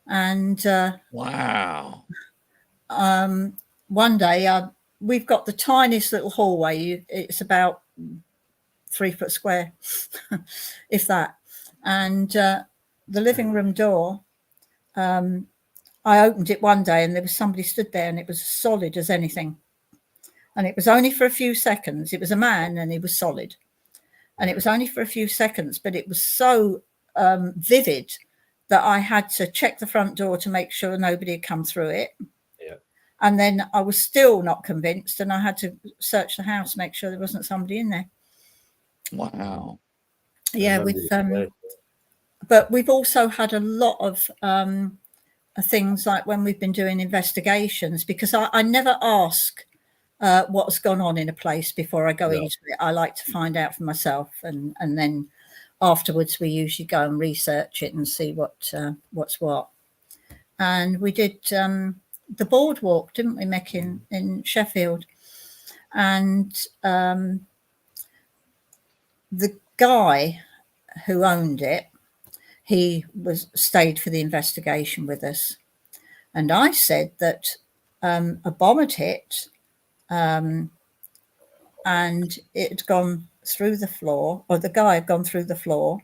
And wow. One day we've got the tiniest little hallway. It's about 3 foot square, if that. And the living room door, I opened it one day and there was somebody stood there and it was solid as anything. And it was only for a few seconds. It was a man and he was solid. And it was only for a few seconds, but it was so vivid that I had to check the front door to make sure nobody had come through it. Yeah. And then I was still not convinced, and I had to search the house, make sure there wasn't somebody in there. Wow. Yeah, but we've also had a lot of things like when we've been doing investigations, because I never ask what's gone on in a place before I go into it. I like to find out for myself, and then afterwards we usually go and research it and see what's what. And we did the boardwalk, didn't we, Mick, in Sheffield? And the guy who owned it, he stayed for the investigation with us. And I said that a bomb had hit and it had gone through the floor, or the guy had gone through the floor,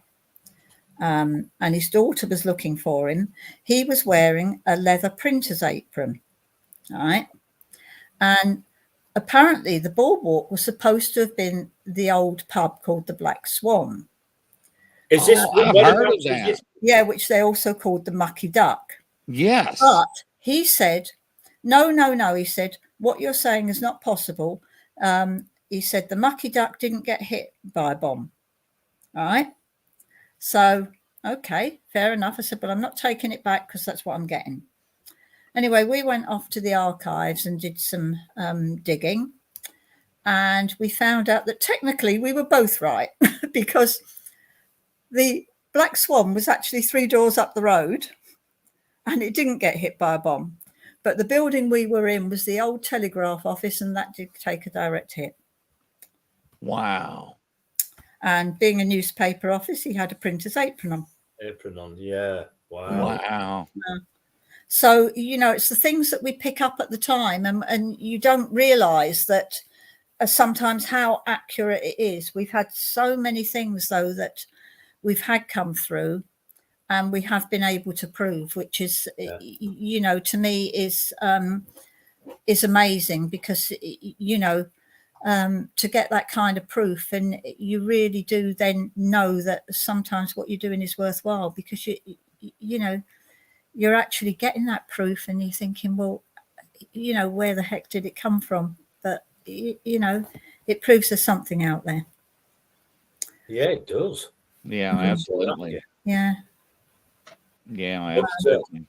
and his daughter was looking for him. He was wearing a leather printer's apron, all right? And apparently the boardwalk was supposed to have been the old pub called the Black Swan. Is this I've heard of that? Yeah, which they also called the Mucky Duck. Yes. But he said, no, he said, what you're saying is not possible. He said the Mucky Duck didn't get hit by a bomb. All right. So, okay, fair enough. I said, but I'm not taking it back because that's what I'm getting. Anyway, we went off to the archives and did some digging. And we found out that technically we were both right because the Black Swan was actually 3 doors up the road and it didn't get hit by a bomb. But the building we were in was the old telegraph office, and that did take a direct hit. Wow. And being a newspaper office, he had a printer's apron on. Yeah. Wow. Wow. So, it's the things that we pick up at the time, and you don't realise that sometimes how accurate it is. We've had so many things, though, that we've had come through and we have been able to prove, which is, to me is amazing because, to get that kind of proof, and you really do then know that sometimes what you're doing is worthwhile because you're actually getting that proof and you're thinking, well, where the heck did it come from? But, it proves there's something out there. Yeah, it does. Yeah, absolutely. Yeah. Yeah, absolutely.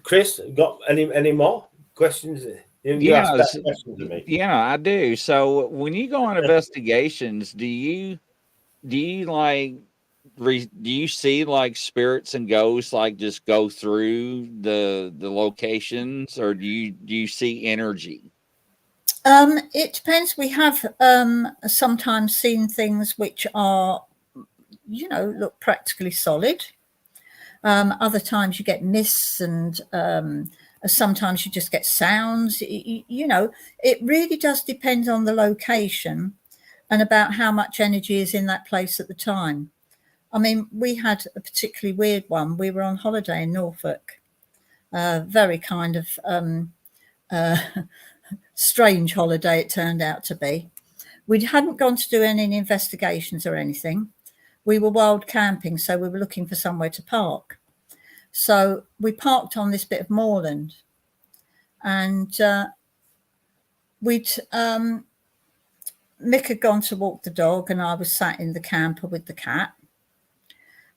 Chris, got any more questions? You asked Yes, that question to me. yeah, I do. So when you go on investigations, do you like do you see like spirits and ghosts like just go through the locations, or do you see energy? It depends. We have sometimes seen things which are, look practically solid. Other times you get mists, and sometimes you just get sounds. It really does depend on the location and about how much energy is in that place at the time. I mean, we had a particularly weird one. We were on holiday in Norfolk, very kind of strange holiday it turned out to be. We hadn't gone to do any investigations or anything. We were wild camping, so we were looking for somewhere to park. So we parked on this bit of moorland, and Mick had gone to walk the dog, and I was sat in the camper with the cat.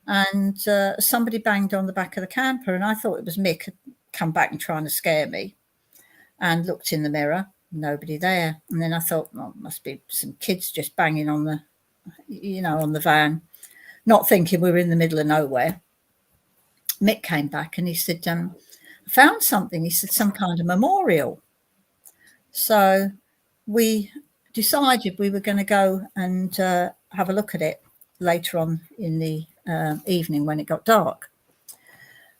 And somebody banged on the back of the camper, and I thought it was Mick had come back and trying to scare me, and looked in the mirror, nobody there. And then I thought, well, must be some kids just banging on the, on the van, not thinking we were in the middle of nowhere. Mick came back and he said, I found something. He said, some kind of memorial. So we decided we were going to go and have a look at it later on in the evening when it got dark.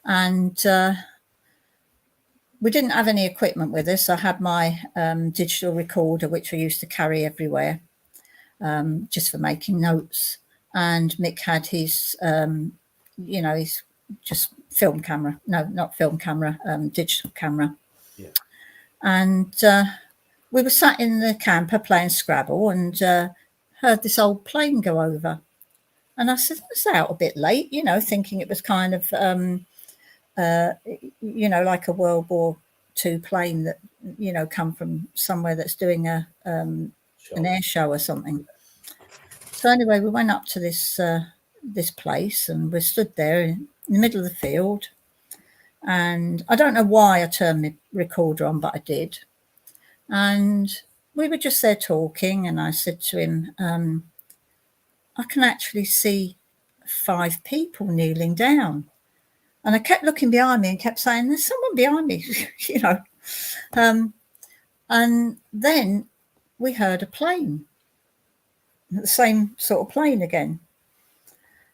And we didn't have any equipment with us. I had my digital recorder, which I used to carry everywhere, just for making notes. And Mick had his, his just film camera. No, not film camera, digital camera. Yeah. And we were sat in the camper playing Scrabble, and heard this old plane go over. And I said, it's out a bit late, thinking it was kind of, like a World War II plane that, come from somewhere that's doing an air show or something. So anyway, we went up to this place, and we stood there in the middle of the field. And I don't know why I turned my recorder on, but I did. And we were just there talking, and I said to him, I can actually see 5 people kneeling down. And I kept looking behind me and kept saying, there's someone behind me, And then we heard a plane, the same sort of plane again.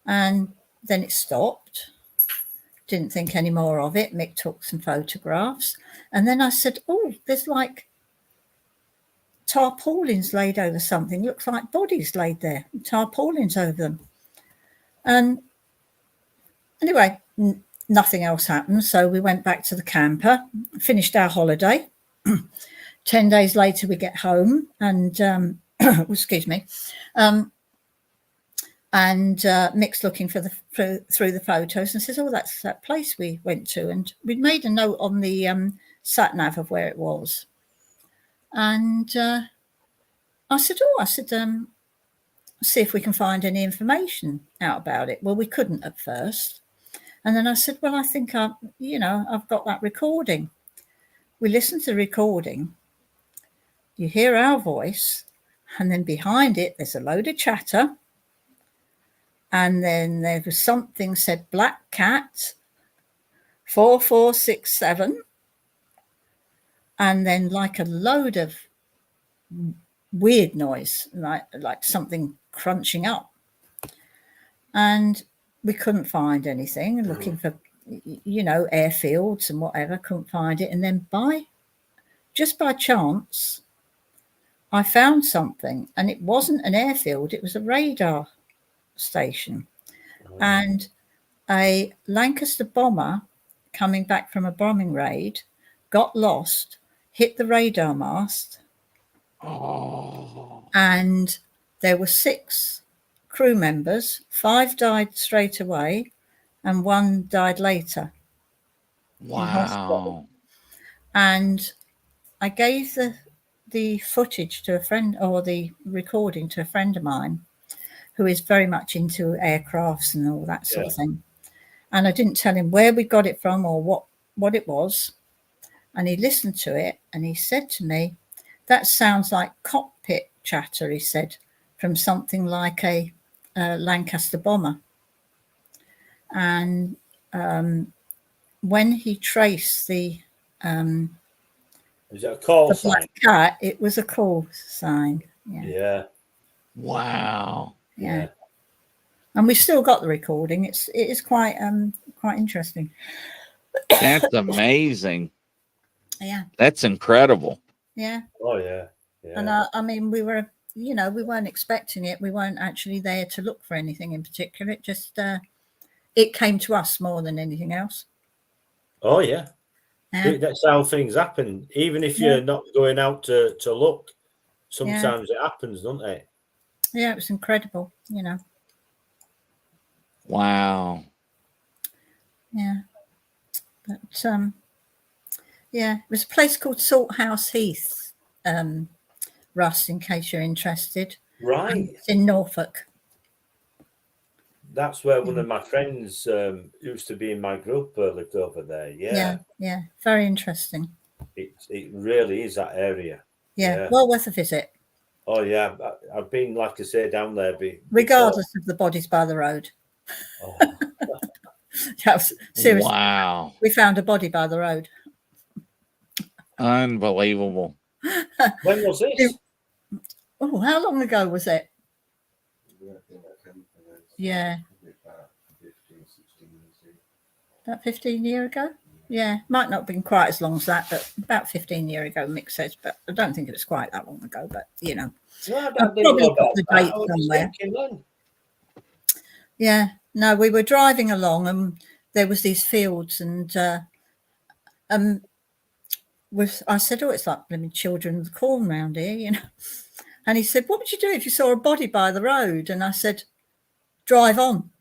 And then it stopped. Didn't think any more of it. Mick took some photographs. And then I said, oh, there's like tarpaulins laid over something. Looks like bodies laid there. Tarpaulins over them. And anyway, nothing else happened. So we went back to the camper, finished our holiday. 10 days later, we get home, and excuse me. And Mick's looking through the photos and says, oh, that's that place we went to. And we'd made a note on the sat nav of where it was. And I said, see if we can find any information out about it. Well, we couldn't at first. And then I said, well, I think I've got that recording. We listened to the recording. You hear our voice, and then behind it, there's a load of chatter. And then there was something said, Black Cat 4467. And then like a load of weird noise, like something crunching up. And we couldn't find anything, looking for, airfields and whatever, couldn't find it. And then just by chance, I found something, and it wasn't an airfield, it was a radar station. And a Lancaster bomber coming back from a bombing raid got lost, hit the radar mast. And there were 6 crew members. 5 died straight away, and 1 died later. Wow. And I gave the footage to a friend, or the recording to a friend of mine who is very much into aircrafts and all that sort of thing. And I didn't tell him where we got it from or what it was. and he listened to it, and he said to me, "That sounds like cockpit chatter," he said, "from something like a Lancaster bomber." And when he traced the is it a call sign? black cat, it was a call sign. Yeah. Wow. Yeah. And we've still got the recording. It is quite interesting. That's amazing. Yeah. That's incredible. Yeah. Oh yeah. Yeah. And I mean, we were, we weren't expecting it. We weren't actually there to look for anything in particular. It just it came to us more than anything else. Oh yeah. Yeah. That's how things happen. Even if you're not going out to look, sometimes it happens, doesn't it? Yeah, it was incredible, Wow. Yeah. But yeah, it was a place called Salthouse Heath, Russ, in case you're interested. Right. It's in Norfolk. That's where one of my friends used to be in my group, lived over there. Yeah. Very interesting. It really is that area. Yeah. Well worth a visit. Oh yeah, I've been, like I say, down there. Regardless of the bodies by the road. Oh. Seriously. Wow. We found a body by the road. Unbelievable. When was this? Oh, how long ago was it? Yeah. About 15 years ago? Yeah. Might not have been quite as long as that, but about 15 years ago, Mick says. But I don't think it was quite that long ago, but No, I've probably got the date somewhere. Yeah. No, we were driving along and there was these fields and I said, "Oh, it's like blooming children of the corn round here, And he said, "What would you do if you saw a body by the road?" And I said, "Drive on."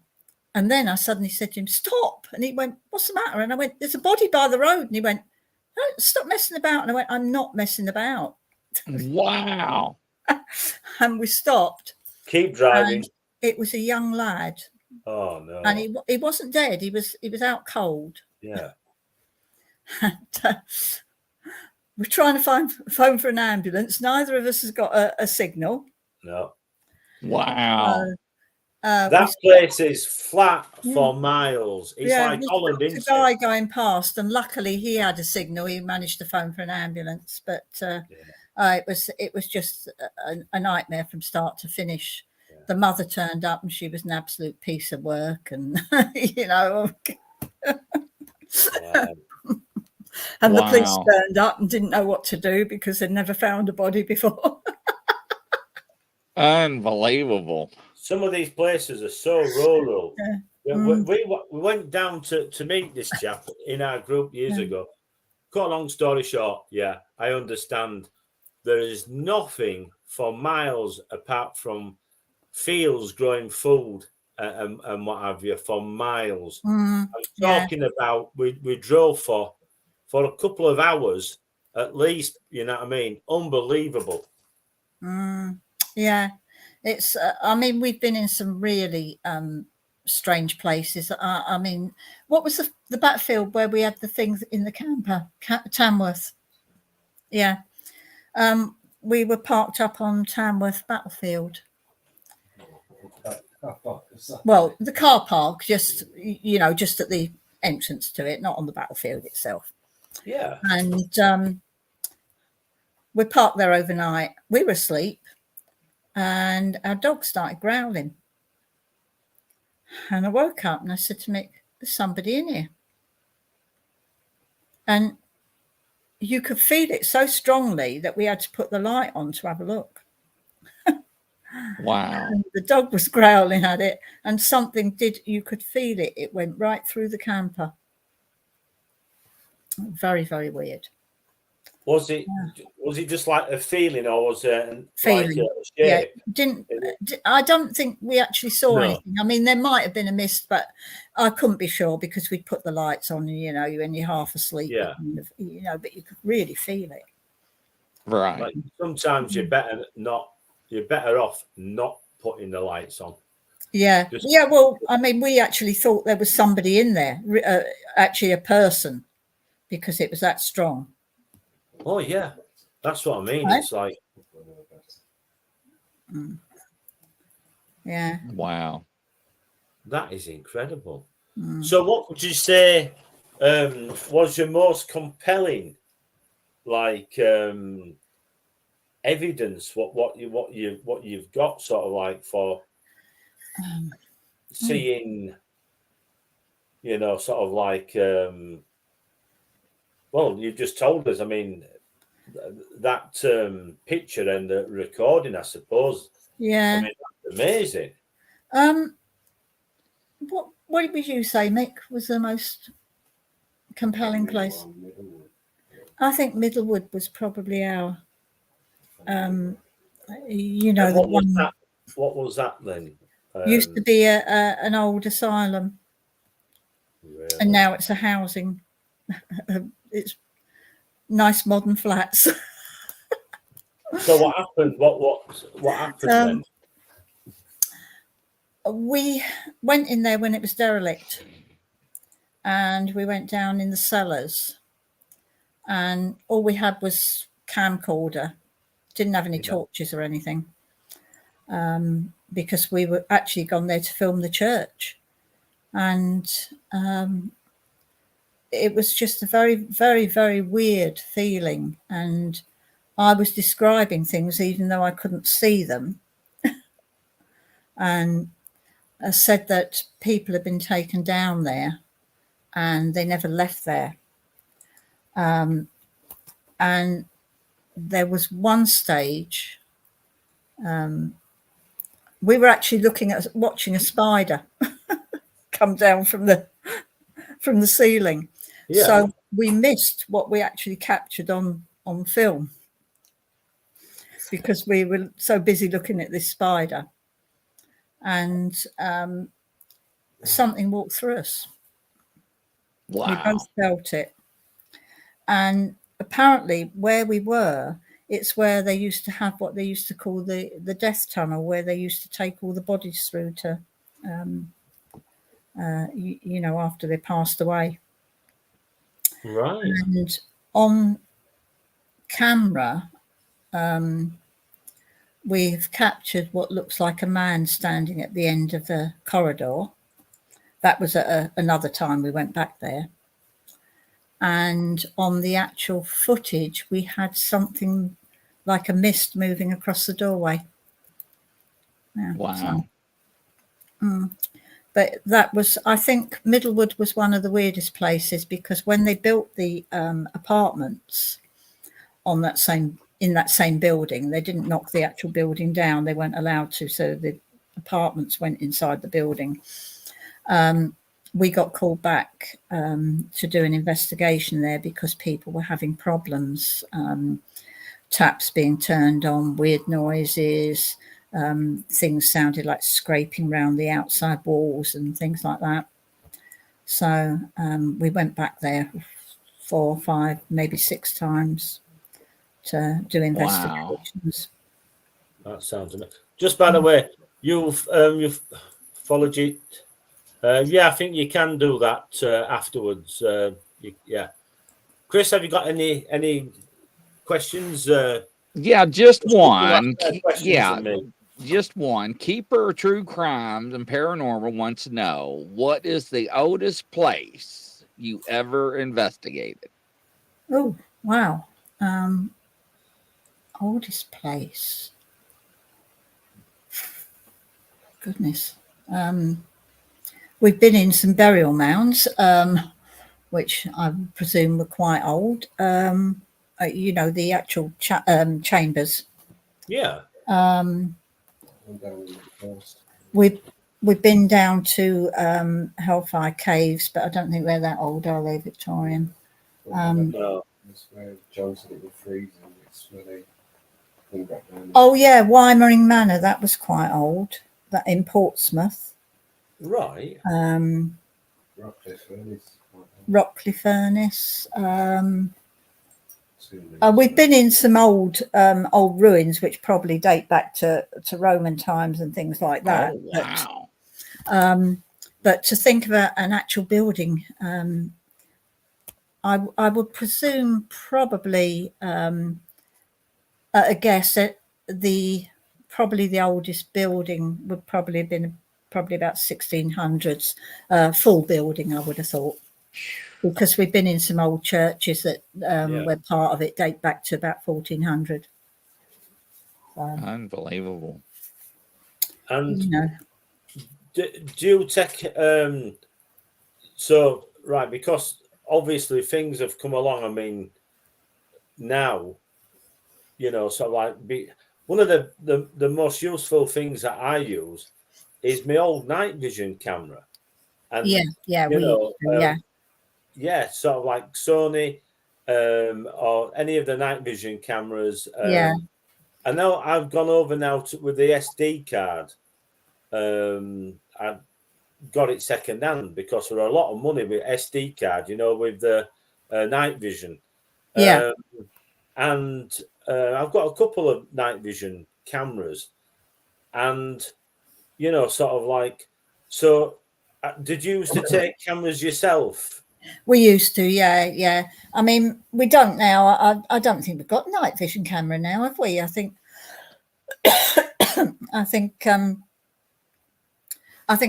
And then I suddenly said to him, "Stop." And he went, "What's the matter?" And I went, "There's a body by the road." And he went, "No, stop messing about." And I went, "I'm not messing about." Wow. And we stopped. Keep driving. It was a young lad. Oh no. And he wasn't dead. He was out cold. Yeah. And, we're trying to phone for an ambulance. Neither of us has got a signal. No. Wow. That place is flat for miles. It's like Holland, isn't a guy going past, and luckily he had a signal. He managed to phone for an ambulance, but it was just a nightmare from start to finish. Yeah. The mother turned up, and she was an absolute piece of work, and And the police turned up and didn't know what to do because they'd never found a body before. Unbelievable. Some of these places are so rural. Yeah. We went down to meet this chap in our group years ago. Cut a long story short, I understand there is nothing for miles apart from fields growing food and what have you for miles. I'm talking about we drove for a couple of hours at least, you know what I mean? Unbelievable. Yeah, it's, I mean, we've been in some really strange places. I mean, what was the battlefield where we had the things in the camper? Tamworth. Yeah. We were parked up on Tamworth battlefield. Well, the car park, just at the entrance to it, not on the battlefield itself. Yeah. And we parked there overnight. We were asleep and our dog started growling. And I woke up and I said to Mick, "There's somebody in here." And you could feel it so strongly that we had to put the light on to have a look. Wow. And the dog was growling at it, and you could feel it. It went right through the camper. Very, very weird. Was it just like a feeling, or was it feeling? Like a shape? I don't think we actually saw anything. I mean, there might have been a mist, but I couldn't be sure because we'd put the lights on, and you're half asleep. Yeah. But you could really feel it. Right. Like sometimes you're better off not putting the lights on. Yeah. Well, I mean, we actually thought there was somebody in there, actually a person, because it was that strong. Oh yeah, that's what I mean. Right. It's like, Yeah. Wow. that is incredible. Mm. So, what would you say was your most compelling, like, evidence? What you've got, sort of like, for seeing, sort of like, well, you've just told us. I mean, that picture and the recording, I suppose. Yeah. I mean, that's amazing. What would you say, Mick, was the most compelling place? I think Middlewood was probably our, you know, And the what was one that? What was that then? used to be an old asylum, Really? and now it's a housing. It's nice modern flats. So what happened? What happened then? We went in there when it was derelict, and we went down in the cellars, and all we had was camcorder. Didn't have any torches or anything, because we were actually gone there to film the church, and it was just a very, very, very weird feeling. And I was describing things even though I couldn't see them, and I said that people had been taken down there and they never left there. And there was one stage, we were actually watching a spider come down from the ceiling. Yeah. So we missed what we actually captured on film because we were so busy looking at this spider. And something walked through us. Wow. We both felt it. And apparently where we were, it's where they used to have what they used to call the death tunnel, where they used to take all the bodies through to, after they passed away. Right. And on camera, we've captured what looks like a man standing at the end of the corridor. That was at another time we went back there. And on the actual footage, we had something like a mist moving across the doorway. Yeah, Wow. But that was, I think Middlewood was one of the weirdest places, because when they built the apartments in that same building, they didn't knock the actual building down. They weren't allowed to. So the apartments went inside the building. We got called back to do an investigation there because people were having problems, taps being turned on, weird noises, things sounded like scraping around the outside walls and things like that. So we went back there 4, 5, maybe 6 times to do investigations. Wow. That sounds amazing. Just by the way, you've followed it. Yeah, I think you can do that afterwards. Yeah, Chris, have you got any questions? Yeah, just one. Yeah, just one. Keeper of True Crimes and Paranormal wants to know, what is the oldest place you ever investigated? Oh, wow. Oldest place. Goodness. We've been in some burial mounds, which I presume were quite old. The actual chambers. Yeah. We've been down to Hellfire Caves, but I don't think they're that old, are they, Victorian? No. That's where John said it was freezing. It's where they bring back down. Oh yeah, Weimering Manor. That was quite old. That in Portsmouth. Right. Rockley Furnace. We've been in some old ruins, which probably date back to Roman times and things like that. Oh, wow. But to think about an actual building I would presume probably at a guess at probably the oldest building would probably have been probably about 1600s, full building, I would have thought, because we've been in some old churches that were part of it date back to about 1400. Unbelievable. And You know, do you take so right, because obviously things have come along. I mean, now, you know, so like one of the most useful things that I use is my old night vision camera. And yeah, you know, yeah, sort of like Sony or any of the night vision cameras. Yeah. I know I've gone over now with the SD card. I got it second hand because there are a lot of money with SD card, you know, with the night vision. Yeah. And I've got a couple of night vision cameras, and you know, sort of like, so did you used to take cameras yourself? We used to, yeah. I mean, we don't now. I don't think we've got a night vision camera now, have we? I think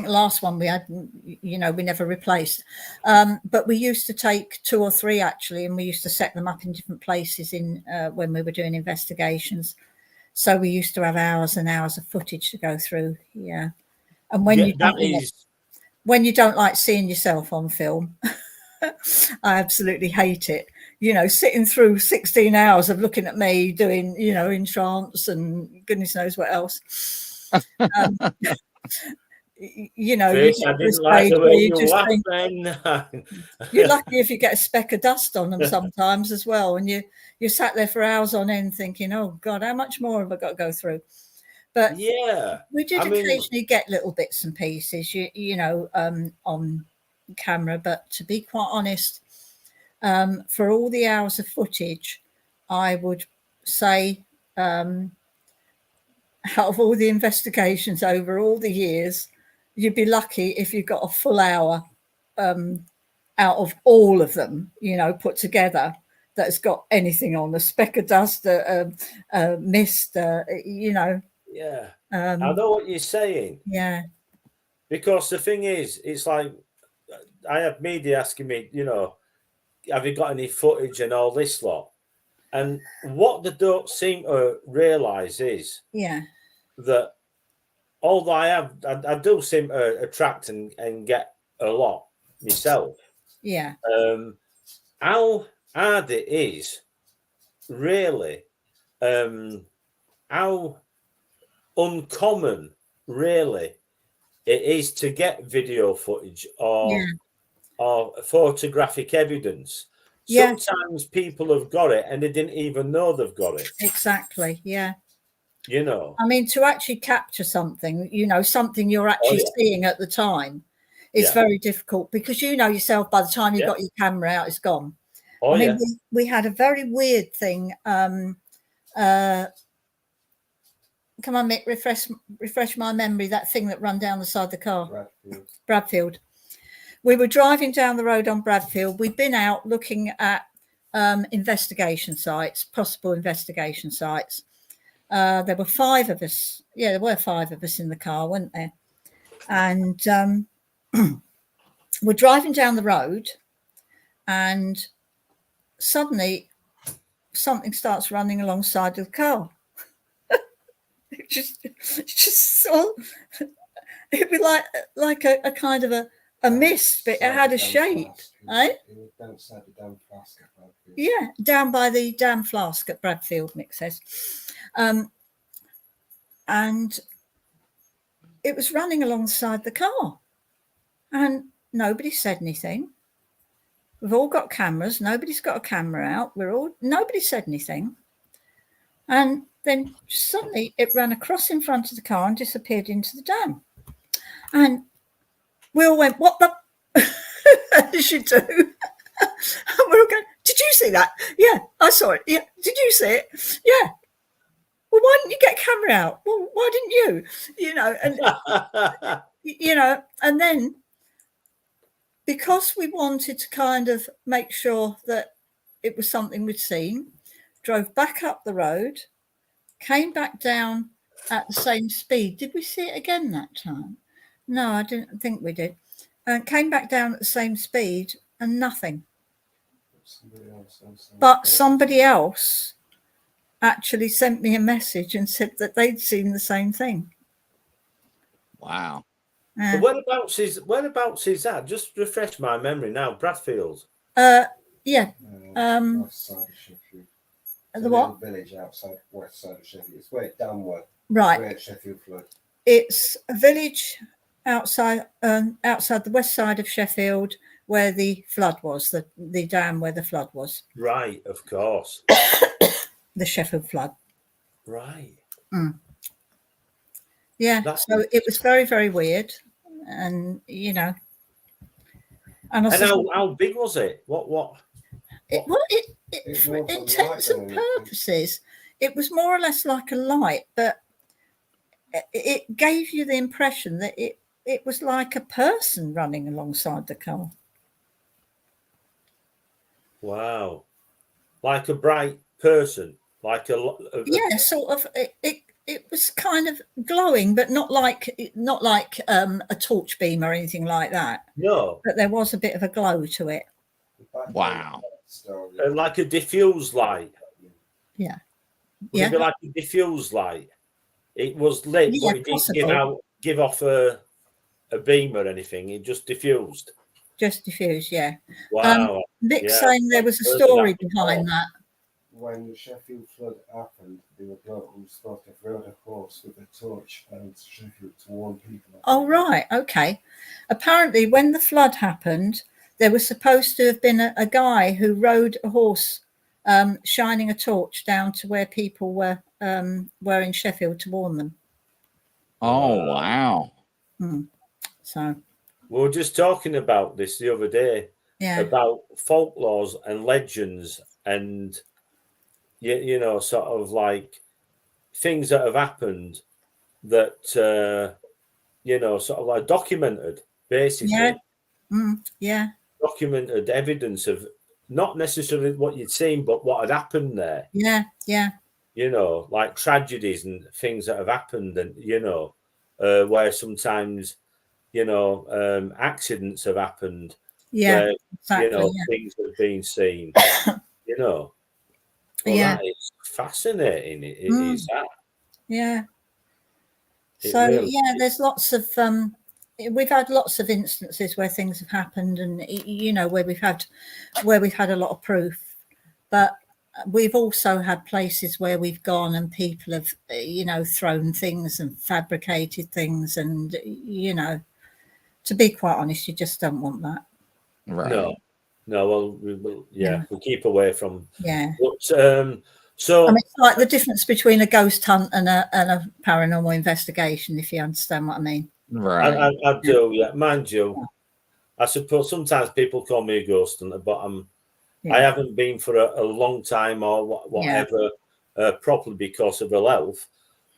the last one we had, you know, we never replaced. But we used to take 2 or 3 actually, and we used to set them up in different places in when we were doing investigations. So we used to have hours and hours of footage to go through. Yeah. And when you don't like seeing yourself on film, I absolutely hate it. You know, sitting through 16 hours of looking at me doing, you know, in trance and goodness knows what else. You know, Chris, I didn't like the way you laughed then. You're lucky if you get a speck of dust on them sometimes as well. And you sat there for hours on end thinking, oh God, how much more have I got to go through? But yeah, we did occasionally get little bits and pieces, you know, on camera. But to be quite honest, for all the hours of footage, I would say out of all the investigations over all the years, you'd be lucky if you got a full hour out of all of them, you know, put together, that's got anything on a speck of dust, mist, you know. Yeah, I know what you're saying. Yeah. Because the thing is, it's like I have media asking me, you know, have you got any footage and all this lot? And what they don't seem to realise is that although I do seem to attract and get a lot myself. Yeah. How hard it is, really, how uncommon, really, it is to get video footage or photographic evidence. Sometimes people have got it and they didn't even know they've got it. Exactly. Yeah. You know, I mean, to actually capture something, you know, something you're actually seeing at the time, is very difficult because you know yourself by the time you've got your camera out, it's gone. I mean, we had a very weird thing. Come on, Mick, refresh my memory. That thing that ran down the side of the car. Bradfield. We were driving down the road on Bradfield. We'd been out looking at investigation sites, possible investigation sites. There were 5 of us. Yeah, there were 5 of us in the car, weren't there? And we're driving down the road, and suddenly something starts running alongside of the car. It just so it'd be like a kind of a mist, but it had a shape. Yeah, down by the dam flask at Bradfield, Mick says. And it was running alongside the car, and nobody said anything. We've all got cameras. Nobody's got a camera out. Nobody said anything. And then suddenly it ran across in front of the car and disappeared into the dam. And we all went, what the? As you do. And we're all going, did you see that? Yeah, I saw it. Yeah, did you see it? Yeah. Well, why didn't you get a camera out? Well, why didn't you? You know, and you know, and then because we wanted to kind of make sure that it was something we'd seen, drove back up the road, came back down at the same speed. Did we see it again that time? No, I didn't think we did. And came back down at the same speed and nothing. But somebody else actually sent me a message and said that they'd seen the same thing. Wow. So whereabouts is that? Just refresh my memory now. Bradfield. Yeah. West side of Sheffield. The It's a what? little village outside west side of Sheffield. It's where Dunwell, Right. where Sheffield flood. It's a village outside the west side of Sheffield where the flood was, the dam where the flood was. Right, of course. The Sheffield flood. Right. Yeah. That's So it was very, very weird. And you know. And how big was it? What? For intents and purposes, it was more or less like a light, but it gave you the impression that it was like a person running alongside the car. Wow. Like a bright person, like Yeah, sort of. It was kind of glowing, but not like a torch beam or anything like that. No. But there was a bit of a glow to it. Wow. Like a diffuse light. Yeah. Would it be like a diffuse light? It was lit, Yeah, but it didn't give off a beam or anything. It just diffused. Just diffuse, yeah. Wow. Nick's saying there was a story behind that. When the Sheffield flood happened, there were people who supposed to have rode a horse with a torch around Sheffield to warn people. Oh, right. Okay. Apparently, when the flood happened, there was supposed to have been a guy who rode a horse shining a torch down to where people were in Sheffield to warn them. Oh, wow. So we were just talking about this the other day, about folklores and legends and, you know, sort of like things that have happened that, you know, sort of like documented, basically. Yeah. Documented evidence of not necessarily what you'd seen, but what had happened there. Yeah. You know, like tragedies and things that have happened, and you know, where sometimes, you know, accidents have happened. Yeah, where, exactly. You know, things have been seen. You know, well, that is fascinating. It is that. Yeah. It So really there's lots of we've had lots of instances where things have happened, and you know, where we've had a lot of proof, but we've also had places where we've gone and people have, you know, thrown things and fabricated things, and you know, to be quite honest, you just don't want that. Right. No. Well, we keep away from. Yeah. But, so I mean, it's like the difference between a ghost hunt and a paranormal investigation, if you understand what I mean. Right. I do, yeah. Mind you, I suppose sometimes people call me a ghost hunter, but I haven't been for a long time or whatever, properly because of ill health.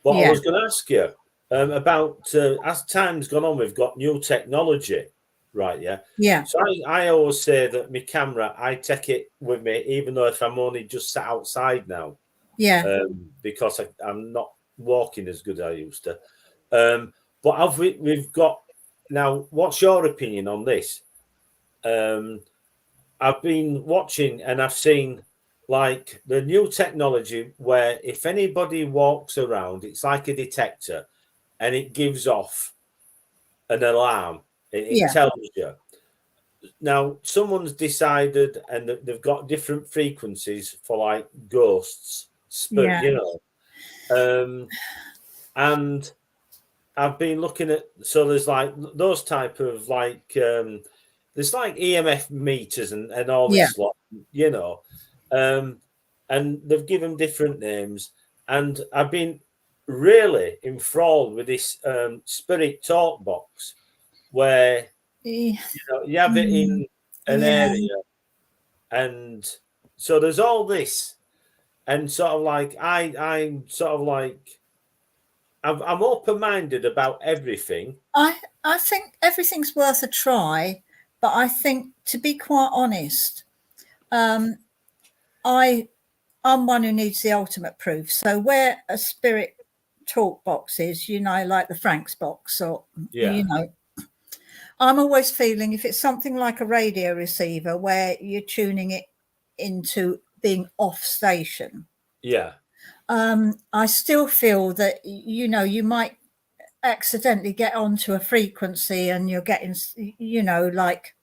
But I was going to ask you about as time's gone on, we've got new technology, right? Yeah. Yeah. So I always say that my camera, I take it with me, even though if I'm only just sat outside now. Yeah. Because I'm not walking as good as I used to. But we've got now. What's your opinion on this? I've been watching and I've seen like the new technology where if anybody walks around, it's like a detector and it gives off an alarm. It tells you. Now, someone's decided and they've got different frequencies for like ghosts, you know. And I've been looking at, so there's like those type of like, there's like EMF meters and all this lot, you know, and they've given different names. And I've been really enthralled with this spirit talk box where, you know, you have it in an area. And so there's all this. And sort of like, I'm sort of like, I'm open-minded about everything. I think everything's worth a try, But I think, to be quite honest, I'm one who needs the ultimate proof. So where a spirit talk box is, like the Frank's box, or I'm always feeling if it's something like a radio receiver where you're tuning it into being off station. Yeah. I still feel that, you might accidentally get onto a frequency and you're getting, like,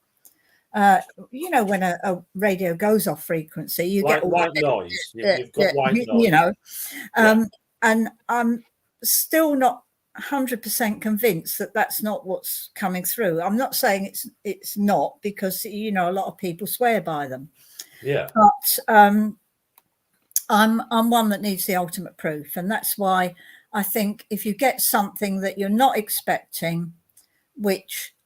when a radio goes off frequency, you like get all white noise. You've got white noise. And I'm still not 100% convinced that that's not what's coming through. I'm not saying it's not, because a lot of people swear by them. Yeah. But I'm one that needs the ultimate proof, and that's why I think if you get something that you're not expecting, which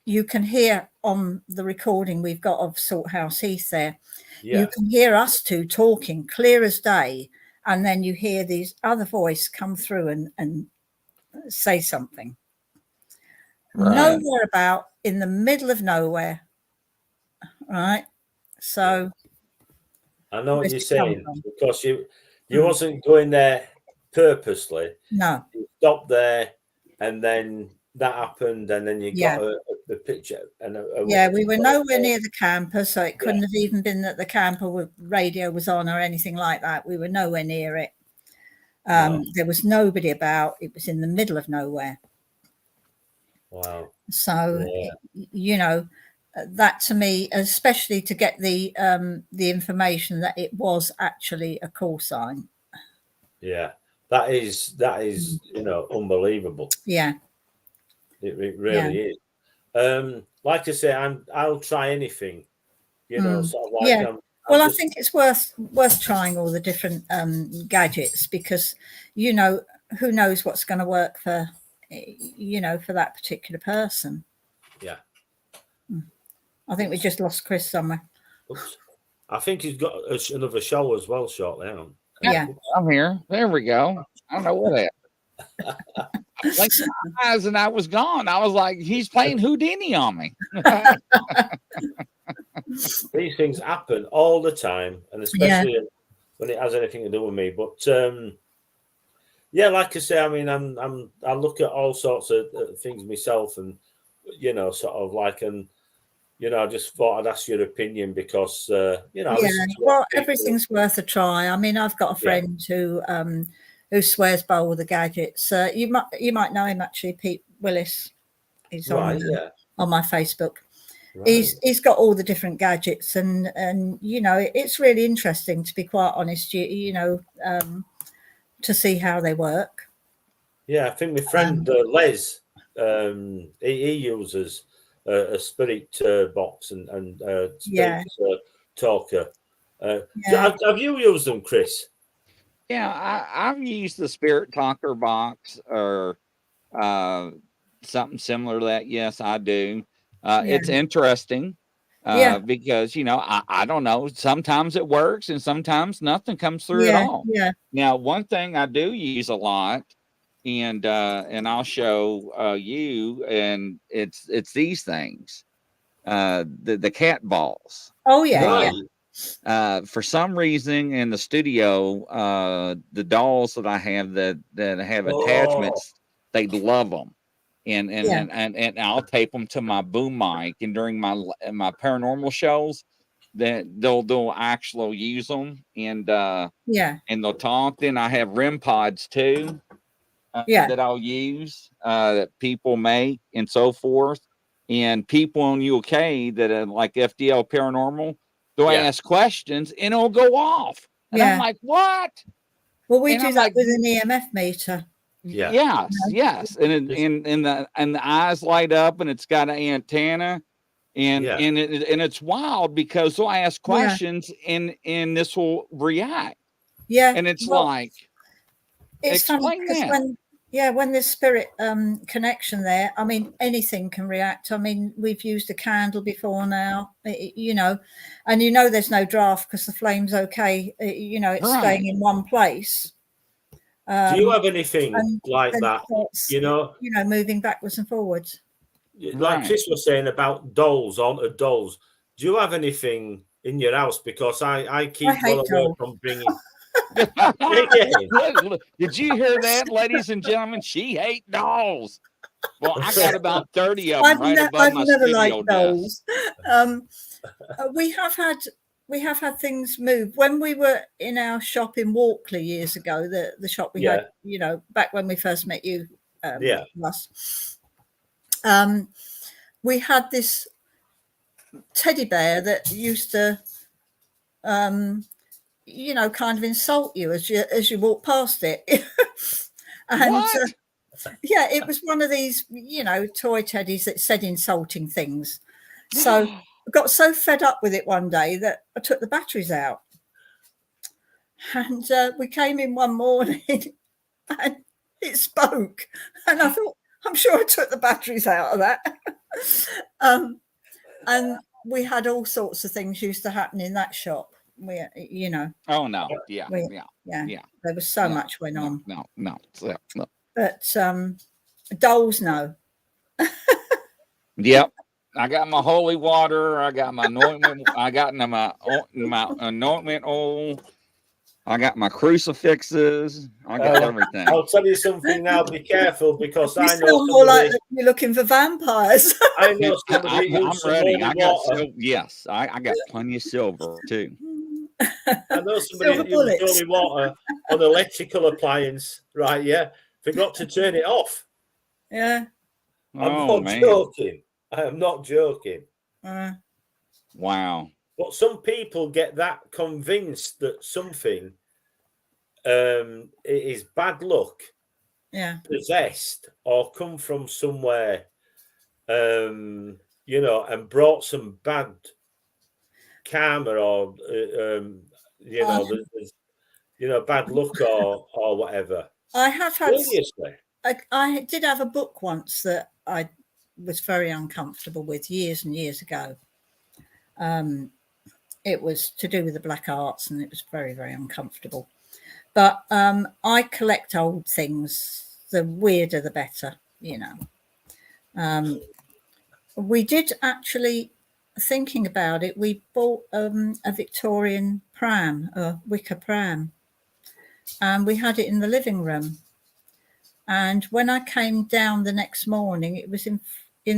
you can hear on the recording we've got of Salthouse Heath there, you can hear us two talking clear as day, and then you hear these other voice come through and say something. Right. Nowhere about, in the middle of nowhere. Right. So I know what where's you're it come saying, from? because you wasn't going there purposely. No. You stopped there, and then that happened, and then you got the picture. And we were nowhere near the camper, so it couldn't have even been that the camper radio was on or anything like that. We were nowhere near it. There was nobody about. It was in the middle of nowhere. Wow. So that to me, especially to get the information that it was actually a call sign. Yeah, that is unbelievable. Yeah, it really is. Like I say, I'll try anything. Sort of like I think it's worth trying all the different gadgets, because who knows what's going to work for for that particular person. Yeah. I think we just lost Chris somewhere. Oops. I think he's got another show as well shortly on. Yeah. I'm here. There we go. I don't know what that. Like my eyes, and I was gone. I was like, he's playing Houdini on me. These things happen all the time, and especially when it has anything to do with me. But like I say, I mean, I look at all sorts of things myself, and sort of like, and I just thought I'd ask your opinion, because everything's worth a try. I mean, I've got a friend who swears by all the gadgets. You might know him, actually, Pete Willis. He's on my Facebook. Right. He's got all the different gadgets, and it's really interesting, to be quite honest. To see how they work. Yeah, I think my friend Les, he uses a spirit box and spirit talker. Have you used them, Chris? Yeah, I've used the spirit talker box or something similar to that. Yes, I do. It's interesting because I don't know. Sometimes it works, and sometimes nothing comes through at all. Yeah. Now, one thing I do use a lot, and I'll show you, and it's these things, the cat balls. Oh yeah. For some reason in the studio, the dolls that I have that have attachments, they love them. And I'll tape them to my boom mic, and during my paranormal shows, that they'll actually use them, and they'll talk. Then I have REM pods too, that I'll use, that people make and so forth, and people in UK that are like FDL Paranormal, they'll ask questions and it'll go off, and I'm like, what? Well, we do that with an EMF meter. Yes, and the eyes light up, and it's got an antenna, and it's wild, because they'll ask questions and this will react. And it's like, it's funny because when there's spirit connection there, I mean, anything can react. I mean, we've used a candle before now, and there's no draft because the flame's okay. It's staying in one place. Do you have anything like that? Moving backwards and forwards. like Right. Chris was saying about dolls, haunted dolls. Do you have anything in your house? Because I keep I hate well away dolls. from bringing. Look, did you hear that, ladies and gentlemen? She hate dolls. Well, I got about 30 of them right above I've my never studio liked desk. dolls. We have had things move. When we were in our shop in Walkley years ago, the shop we had, you know, back when we first met you, Russ, we had this teddy bear that used to, you know, kind of insult you as you walk past it. And What? yeah, it was one of these, you know, toy teddies that said insulting things. So I got so fed up with it one day that I took the batteries out. And we came in one morning and it spoke. And I thought, I'm sure I took the batteries out of that. And we had all sorts of things used to happen in that shop. We, you know. Oh no! Yeah. There was so much went on. No. But dolls, no. Yep. I got my holy water. I got my anointment. I got my anointment oil. I got my crucifixes. I got everything. I'll tell you something now. Be careful, because You I know sound more like somebody. you're looking for vampires. I know somebody I'm who's some ready. holy I got water. yes. I got plenty of silver too. I know somebody Silver who used bullets. holy water on electrical appliance. Right? Yeah, forgot to turn it off. Yeah. I'm Oh not man! joking. I am not joking. Wow. But some people get that convinced that something is bad luck, Yeah. possessed, or come from somewhere, you know, and brought some bad karma, or you know, there's, you know, bad luck or whatever. I have had. Seriously. I did have a book once that I was very uncomfortable with years and years ago. It was to do with the black arts, and it was very, very uncomfortable. But I collect old things. The weirder, the better, you know. We did actually, thinking about it, we bought a Victorian pram, a wicker pram, and we had it in the living room. And when I came down the next morning, it was in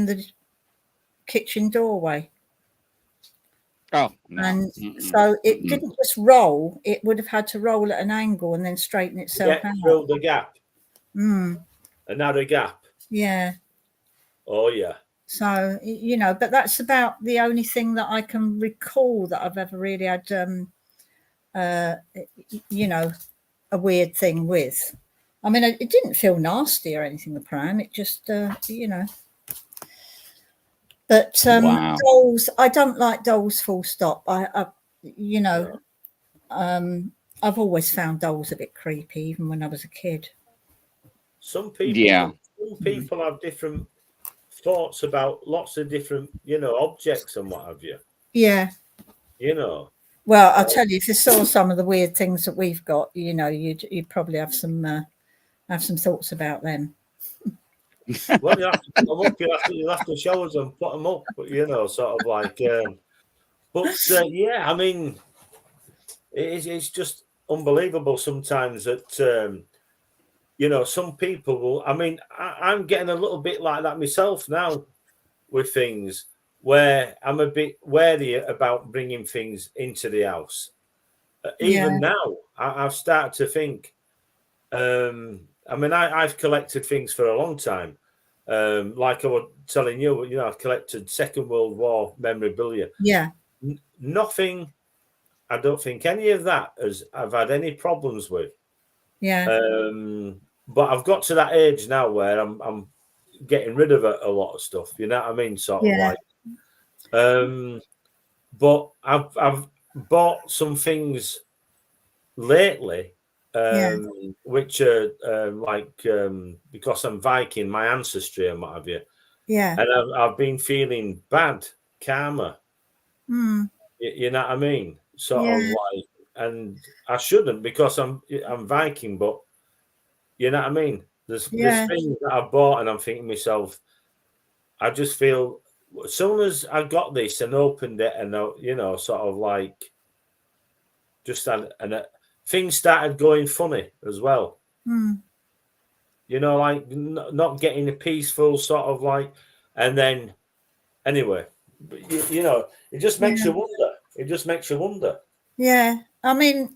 the kitchen doorway. Oh no. And so it didn't just roll, it would have had to roll at an angle and then straighten itself out. Through the gap. A narrow gap. Yeah. Oh yeah. So, you know, but that's about the only thing that I can recall that I've ever really had, you know, a weird thing with. I mean, it didn't feel nasty or anything, the pram. It just, you know. But wow. dolls, I don't like dolls full stop. I you know, I've always found dolls a bit creepy, even when I was a kid. Some people have different thoughts about lots of different, you know, objects and what have you. Yeah. You know. Well, I'll tell you, if you saw some of the weird things that we've got, you know, you'd probably have some thoughts about them. Well, you'll have to show us and put them up, you know, sort of like. But yeah, I mean, it's just unbelievable sometimes that you know, some people will. I mean, I'm getting a little bit like that myself now with things where I'm a bit wary about bringing things into the house. Even now, I've started to think. I mean, I've collected things for a long time. Like I was telling you, you know, I've collected Second World War memorabilia. Yeah. Nothing. I don't think any of that I've had any problems with. Yeah. But I've got to that age now where I'm getting rid of a lot of stuff. You know what I mean? Sort of like. But I've bought some things lately. Which are like because I'm Viking, my ancestry and what have you. Yeah. And I've been feeling bad karma. You know what I mean? Sort of like, and I shouldn't because I'm Viking, but you know what I mean? There's things that I bought and I'm thinking to myself, I just feel as soon as I got this and opened it, and sort of like just things started going funny as well. Like not getting a peaceful sort of like, and then anyway, it just makes you wonder. It just makes you wonder. Yeah, I mean,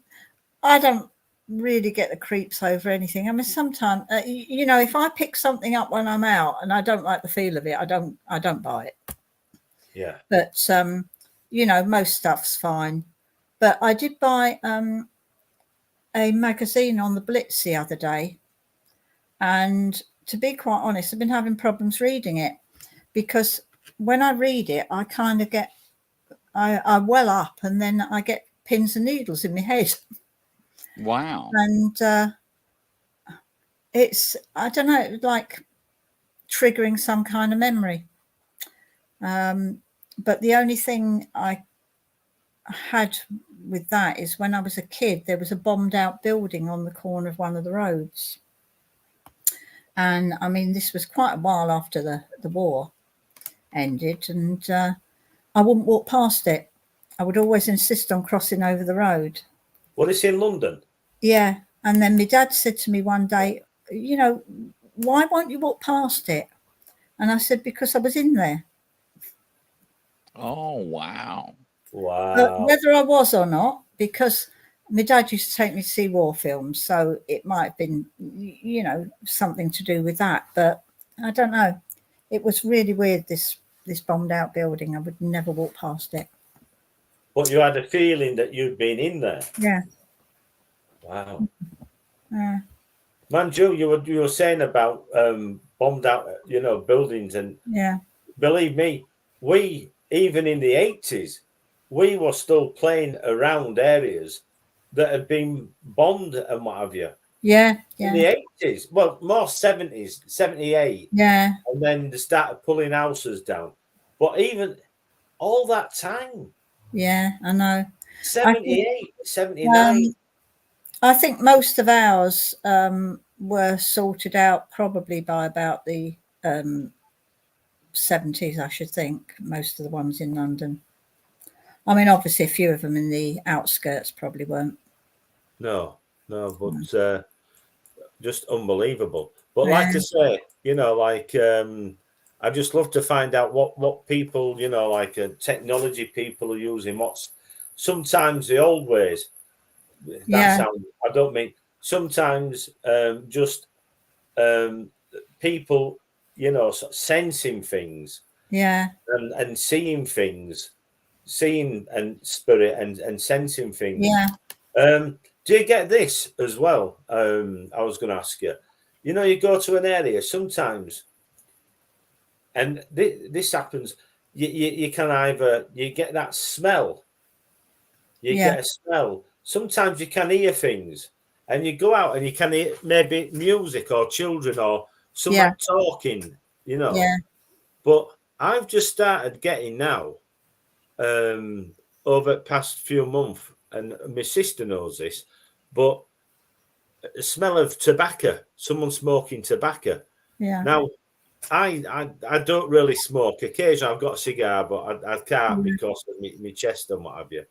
I don't really get the creeps over anything. I mean, sometimes if I pick something up when I'm out and I don't like the feel of it, I don't buy it. Yeah. But most stuff's fine. But I did buy a magazine on the Blitz the other day, and to be quite honest, I've been having problems reading it, because when I read it, I kind of get I well up, and then I get pins and needles in my head. Wow. And it's, I don't know, like triggering some kind of memory. But the only thing I had with that is when I was a kid, there was a bombed out building on the corner of one of the roads. And I mean, this was quite a while after the war ended, and I wouldn't walk past it. I would always insist on crossing over the road. Well, it's in London. Yeah. And then my dad said to me one day, why won't you walk past it? And I said, because I was in there. Oh, wow. Wow. But whether I was or not, because my dad used to take me to see war films, so it might have been, something to do with that. But I don't know. It was really weird, this bombed out building. I would never walk past it. But you had a feeling that you'd been in there. Yeah. Wow. Yeah. Manju, you were saying about bombed out, buildings, and Yeah. believe me, we, even in the 80s, we were still playing around areas that had been bombed and what have you. Yeah. In Yeah. the 80s, well, more 70s, 78. Yeah. And then they started pulling houses down. But even all that time, Yeah, I know. 78, 79. I think most of ours were sorted out probably by about the 70s, I should think, most of the ones in London. I mean, obviously, a few of them in the outskirts probably weren't. No, but just unbelievable. But like I say, I just love to find out what people, technology people are using. What's sometimes the old ways. I don't mean sometimes just people, sort of sensing things. Yeah. And seeing things, seeing and spirit and sensing things. Yeah. Do you get this as well? I was going to ask you. You go to an area sometimes, and this happens. You can either you get that smell. You get a smell. Sometimes you can hear things, and you go out and you can hear maybe music or children or someone talking. Yeah. But I've just started getting now, over the past few months, and my sister knows this, but the smell of tobacco, someone smoking tobacco. Yeah. Now, I don't really smoke. Occasionally, I've got a cigar, but I can't because of my chest and what have you.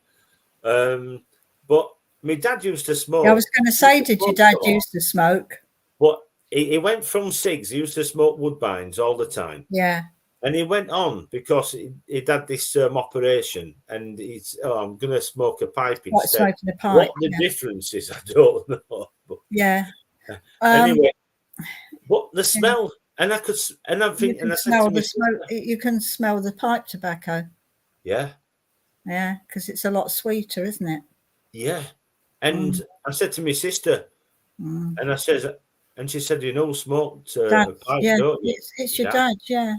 But my dad used to smoke. I was going to say, did your dad used to smoke? But he went from cigs. He used to smoke woodbines all the time. Yeah. And he went on because he'd had this operation, and I'm going to smoke a pipe instead. Smoking a pipe. What the difference is, I don't know. But anyway, but the smell, and I think, and I said to smoke. You can smell the pipe tobacco. Yeah. Yeah, because it's a lot sweeter, isn't it? Yeah. And I said to my sister, and I says, and she said, smoked a pipe, don't you? It's your dad, yeah.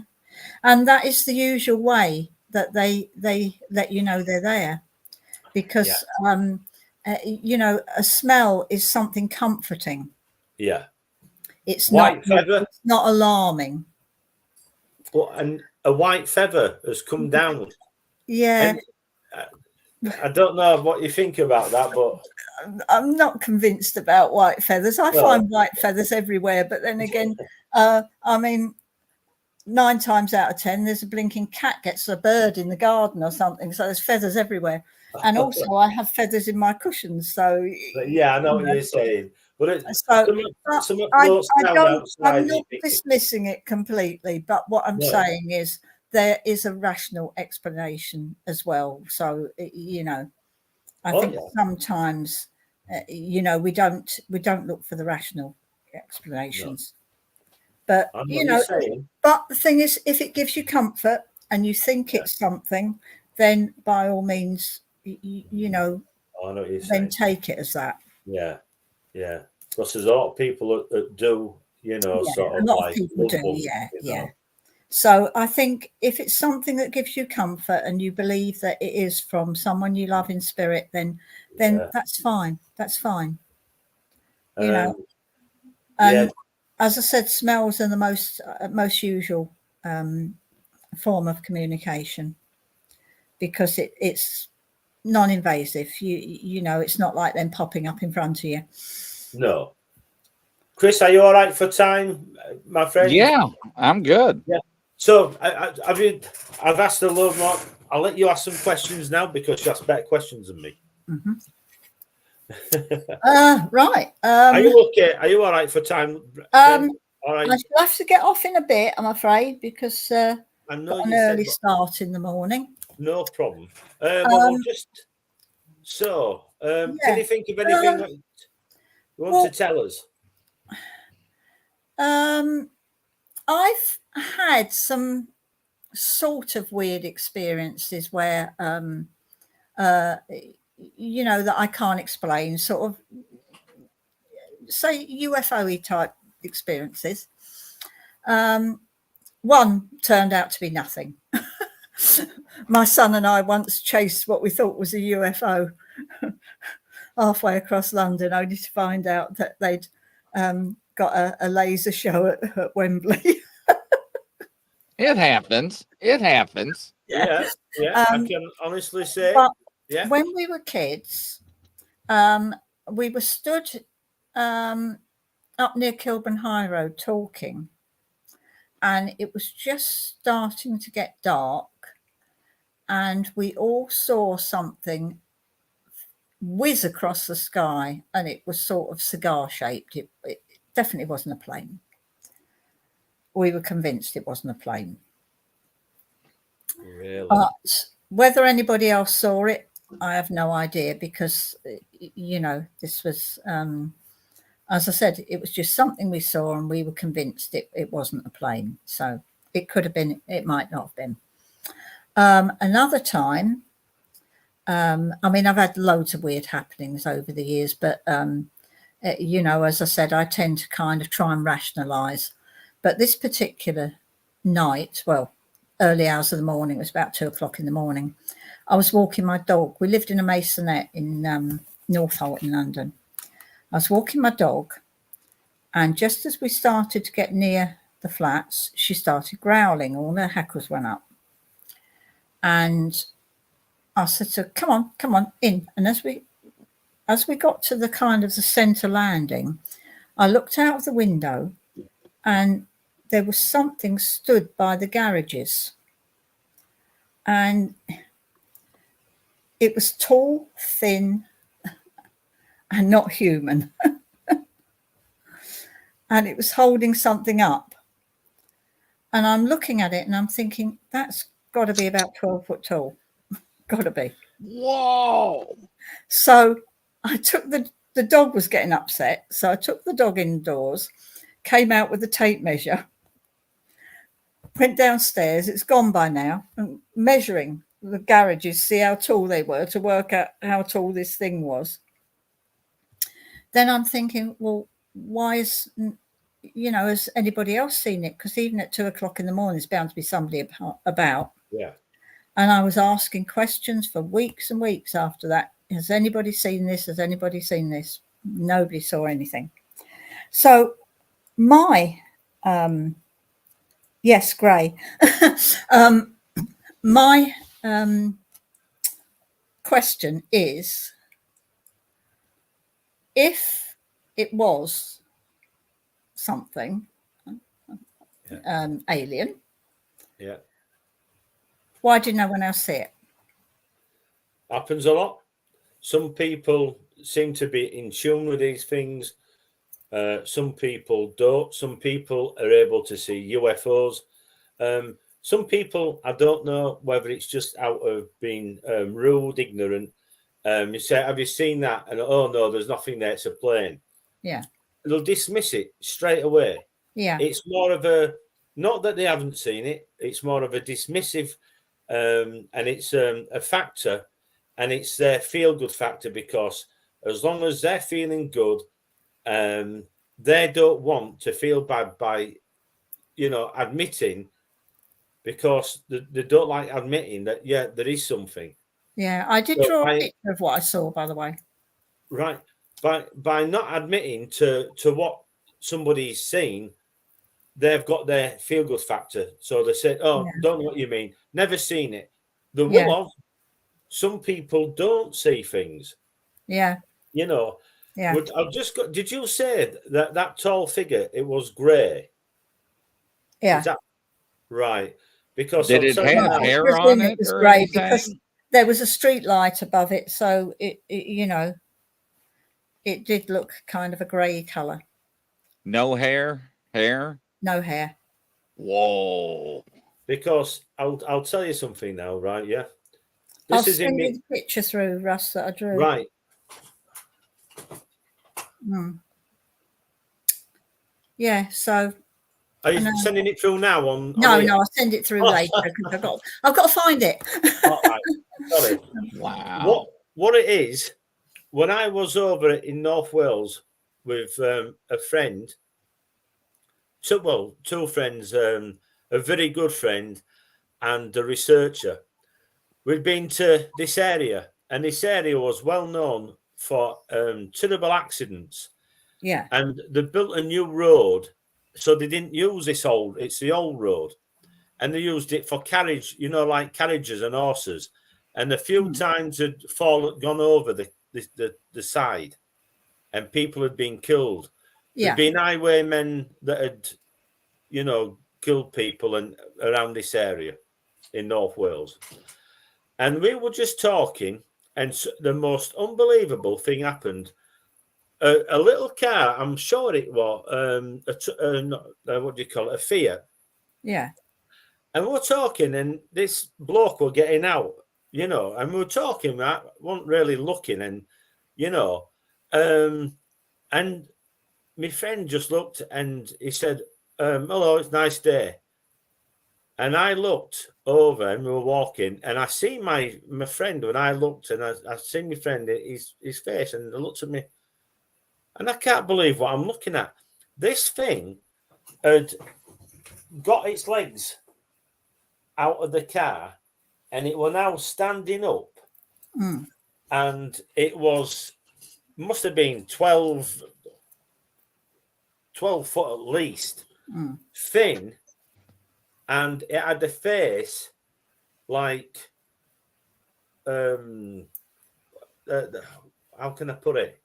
And that is the usual way that they let you know they're there, because a smell is something comforting. Yeah, it's white feather. It's not alarming. But and a white feather has come down. Yeah, and I don't know what you think about that, but I'm not convinced about white feathers. I find white feathers everywhere, but then again, I mean, 9 times out of 10, there's a blinking cat gets a bird in the garden or something. So there's feathers everywhere. And also I have feathers in my cushions. So Yeah, I know what you're saying. But so some I down don't, outside. I'm not dismissing it completely, but what I'm saying is there is a rational explanation as well. So, you know, I think sometimes, you know, we don't look for the rational explanations. But, you know, but the thing is, if it gives you comfort and you think it's something, then by all means, you know, then take it as that. Yeah, yeah. Because there's a lot of people that do, you know, sort of a lot like of people do, them, yeah. know. So I think if it's something that gives you comfort and you believe that it is from someone you love in spirit, then that's fine. That's fine. You know, and as I said, smells are the most usual form of communication because it's non-invasive. You know, it's not like them popping up in front of you. No. Chris, are you all right for time, my friend? Yeah, I'm good. Yeah. So I've asked a lot more. I'll let you ask some questions now because you asked better questions than me. Mm-hmm. Right. Are you okay? Are you all right for time? All right. I shall have to get off in a bit, I'm afraid, because I know got an early start in the morning. No problem. Well, just so. Can you think of anything that you want to tell us? I've had some sort of weird experiences where, you know, that I can't explain, sort of, say, UFO-y type experiences. One turned out to be nothing. My son and I once chased what we thought was a UFO halfway across London, only to find out that they'd got a laser show at Wembley. It happens. It happens. Yeah. I can honestly say. But when we were kids, we were stood up near Kilburn High Road talking, and it was just starting to get dark, and we all saw something whiz across the sky, and it was sort of cigar shaped. It definitely wasn't a plane. We were convinced it wasn't a plane. Really? But whether anybody else saw it, I have no idea, because, you know, this was, as I said, it was just something we saw and we were convinced it wasn't a plane. So it could have been, it might not have been. Another time, I mean, I've had loads of weird happenings over the years, but, you know, as I said, I tend to kind of try and rationalise. But this particular night, well, early hours of the morning, it was about 2 o'clock in the morning, I was walking my dog. We lived in a masonette in Northolt in London. I was walking my dog, and just as we started to get near the flats, she started growling. All her hackles went up. And I said to her, come on, in. And as we got to the kind of the centre landing, I looked out of the window and there was something stood by the garages. And it was tall, thin, and not human. And it was holding something up. And I'm looking at it and I'm thinking, that's got to be about 12 foot tall. Got to be. Whoa. So I took the dog was getting upset. So I took the dog indoors, came out with the tape measure, went downstairs. It's gone by now. And measuring the garages, see how tall they were to work out how tall this thing was. Then I'm thinking, well, why is, you know, has anybody else seen it? Because even at 2 o'clock in the morning, there's bound to be somebody about. Yeah. And I was asking questions for weeks and weeks after that. Has anybody seen this? Has anybody seen this? Nobody saw anything. So my, yes, Gray. My question is, if it was something alien, Yeah. Why did no one else see it? Happens a lot. Some people seem to be in tune with these things. Some people don't. Some people are able to see UFOs. Some people, I don't know whether it's just out of being rude, ignorant. You say, have you seen that? And oh no, there's nothing there. It's a plane. Yeah. They'll dismiss it straight away. Yeah. It's more of a, not that they haven't seen it. It's more of a dismissive, and it's a factor, and it's their feel-good factor, because as long as they're feeling good, they don't want to feel bad by, admitting, because they don't like admitting that, yeah, there is something. Yeah, I did draw a picture of what I saw, by the way. Right. By not admitting to what somebody's seen, they've got their feel-good factor. So they said, oh, don't know what you mean. Never seen it. The will of. Some people don't see things. Yeah. Yeah. I've just got, did you say that tall figure, it was grey? Yeah. Is that right? Because did it have hair on it was or grey anything? because there was a street light above it, so it did look kind of a grey colour. No hair? No hair. Whoa. Because I'll tell you something now, right? Yeah. I'll send you the picture through, Russ, that I drew. Right. Yeah, so are you sending it through now No, I'll send it through later, because I've got to find it. All right. Sorry. Wow. What it is, when I was over in North Wales with a friend, two friends, a very good friend and a researcher, we'd been to this area, and this area was well known for terrible accidents. Yeah. And they built a new road, so they didn't use it's the old road. And they used it for carriage, like carriages and horses. And a few times had gone over the side, and people had been killed. Yeah. There'd been highwaymen that had, killed people around this area in North Wales. And we were just talking, and the most unbelievable thing happened. A little car, I'm sure it was, what do you call it? A Fiat. Yeah. And we were talking, and this bloke were getting out, and we were talking, I wasn't really looking, and, and my friend just looked, and he said, hello, it's a nice day. And I looked over, and we were walking, and I see my friend, when I looked, and I seen my friend, his face, and he looked at me, and I can't believe what I'm looking at. This thing had got its legs out of the car, and it were now standing up, and it must have been 12 foot at least, thin, and it had a face like, how can I put it?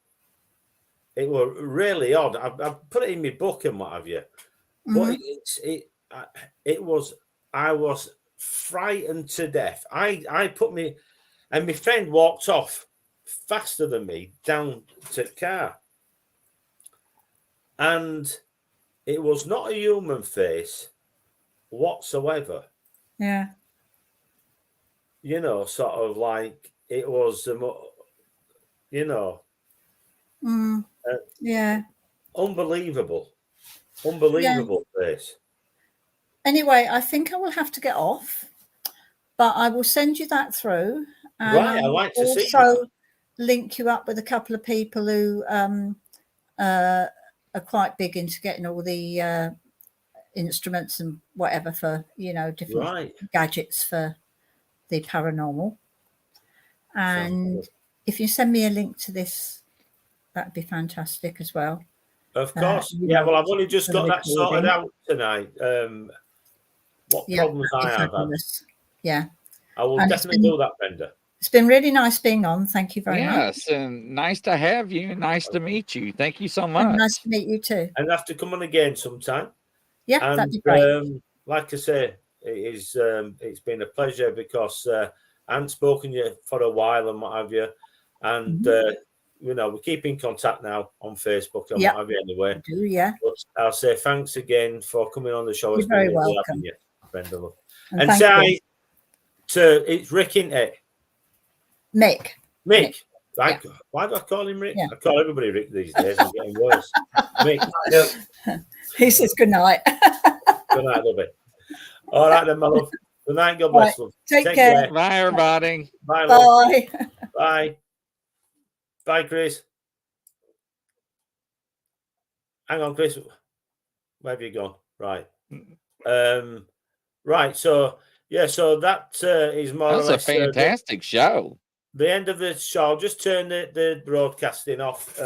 It was really odd. I've put it in my book and what have you. But I was frightened to death. I put me, and my friend walked off faster than me down to the car. And it was not a human face whatsoever. Yeah. Sort of like it was, yeah. Unbelievable face. Anyway, I think I will have to get off, but I will send you that through. And right, I like to see. Also, link you up with a couple of people who are quite big into getting all the instruments and whatever for different gadgets for the paranormal. And if you send me a link to this, that'd be fantastic as well. Of course. Well, I've only just got that sorted out tonight. What problems I have had. Yeah. I will definitely do that, Brenda. It's been really nice being on. Thank you very much. Yes, and nice to have you. Nice to meet you. Thank you so much. And nice to meet you too. And have to come on again sometime. Yeah, that'd be great. Like I say, it's been a pleasure because I hadn't spoken to you for a while and what have you. And, you know, we keep in contact now on Facebook and Yep. what have you anyway. Do, yeah. But I'll say thanks again for coming on the show. You're It's been very lovely welcome. having you, Brenda. Love. And And thank say it's Rick, isn't it? Mick. Mick. Yeah. Why do I call him Rick? Yeah. I call everybody Rick these days. I'm getting worse. Mick. He says good night. Good night, love it. All right, then, my love. Good night. God bless, love. Take care. Bye, everybody. Bye, love. Bye. Bye. Bye, Chris. Hang on, Chris. Where have you gone? Right. Right. So, yeah, so that is more That or was a less fantastic show. the end of the show. I'll just turn the broadcasting off.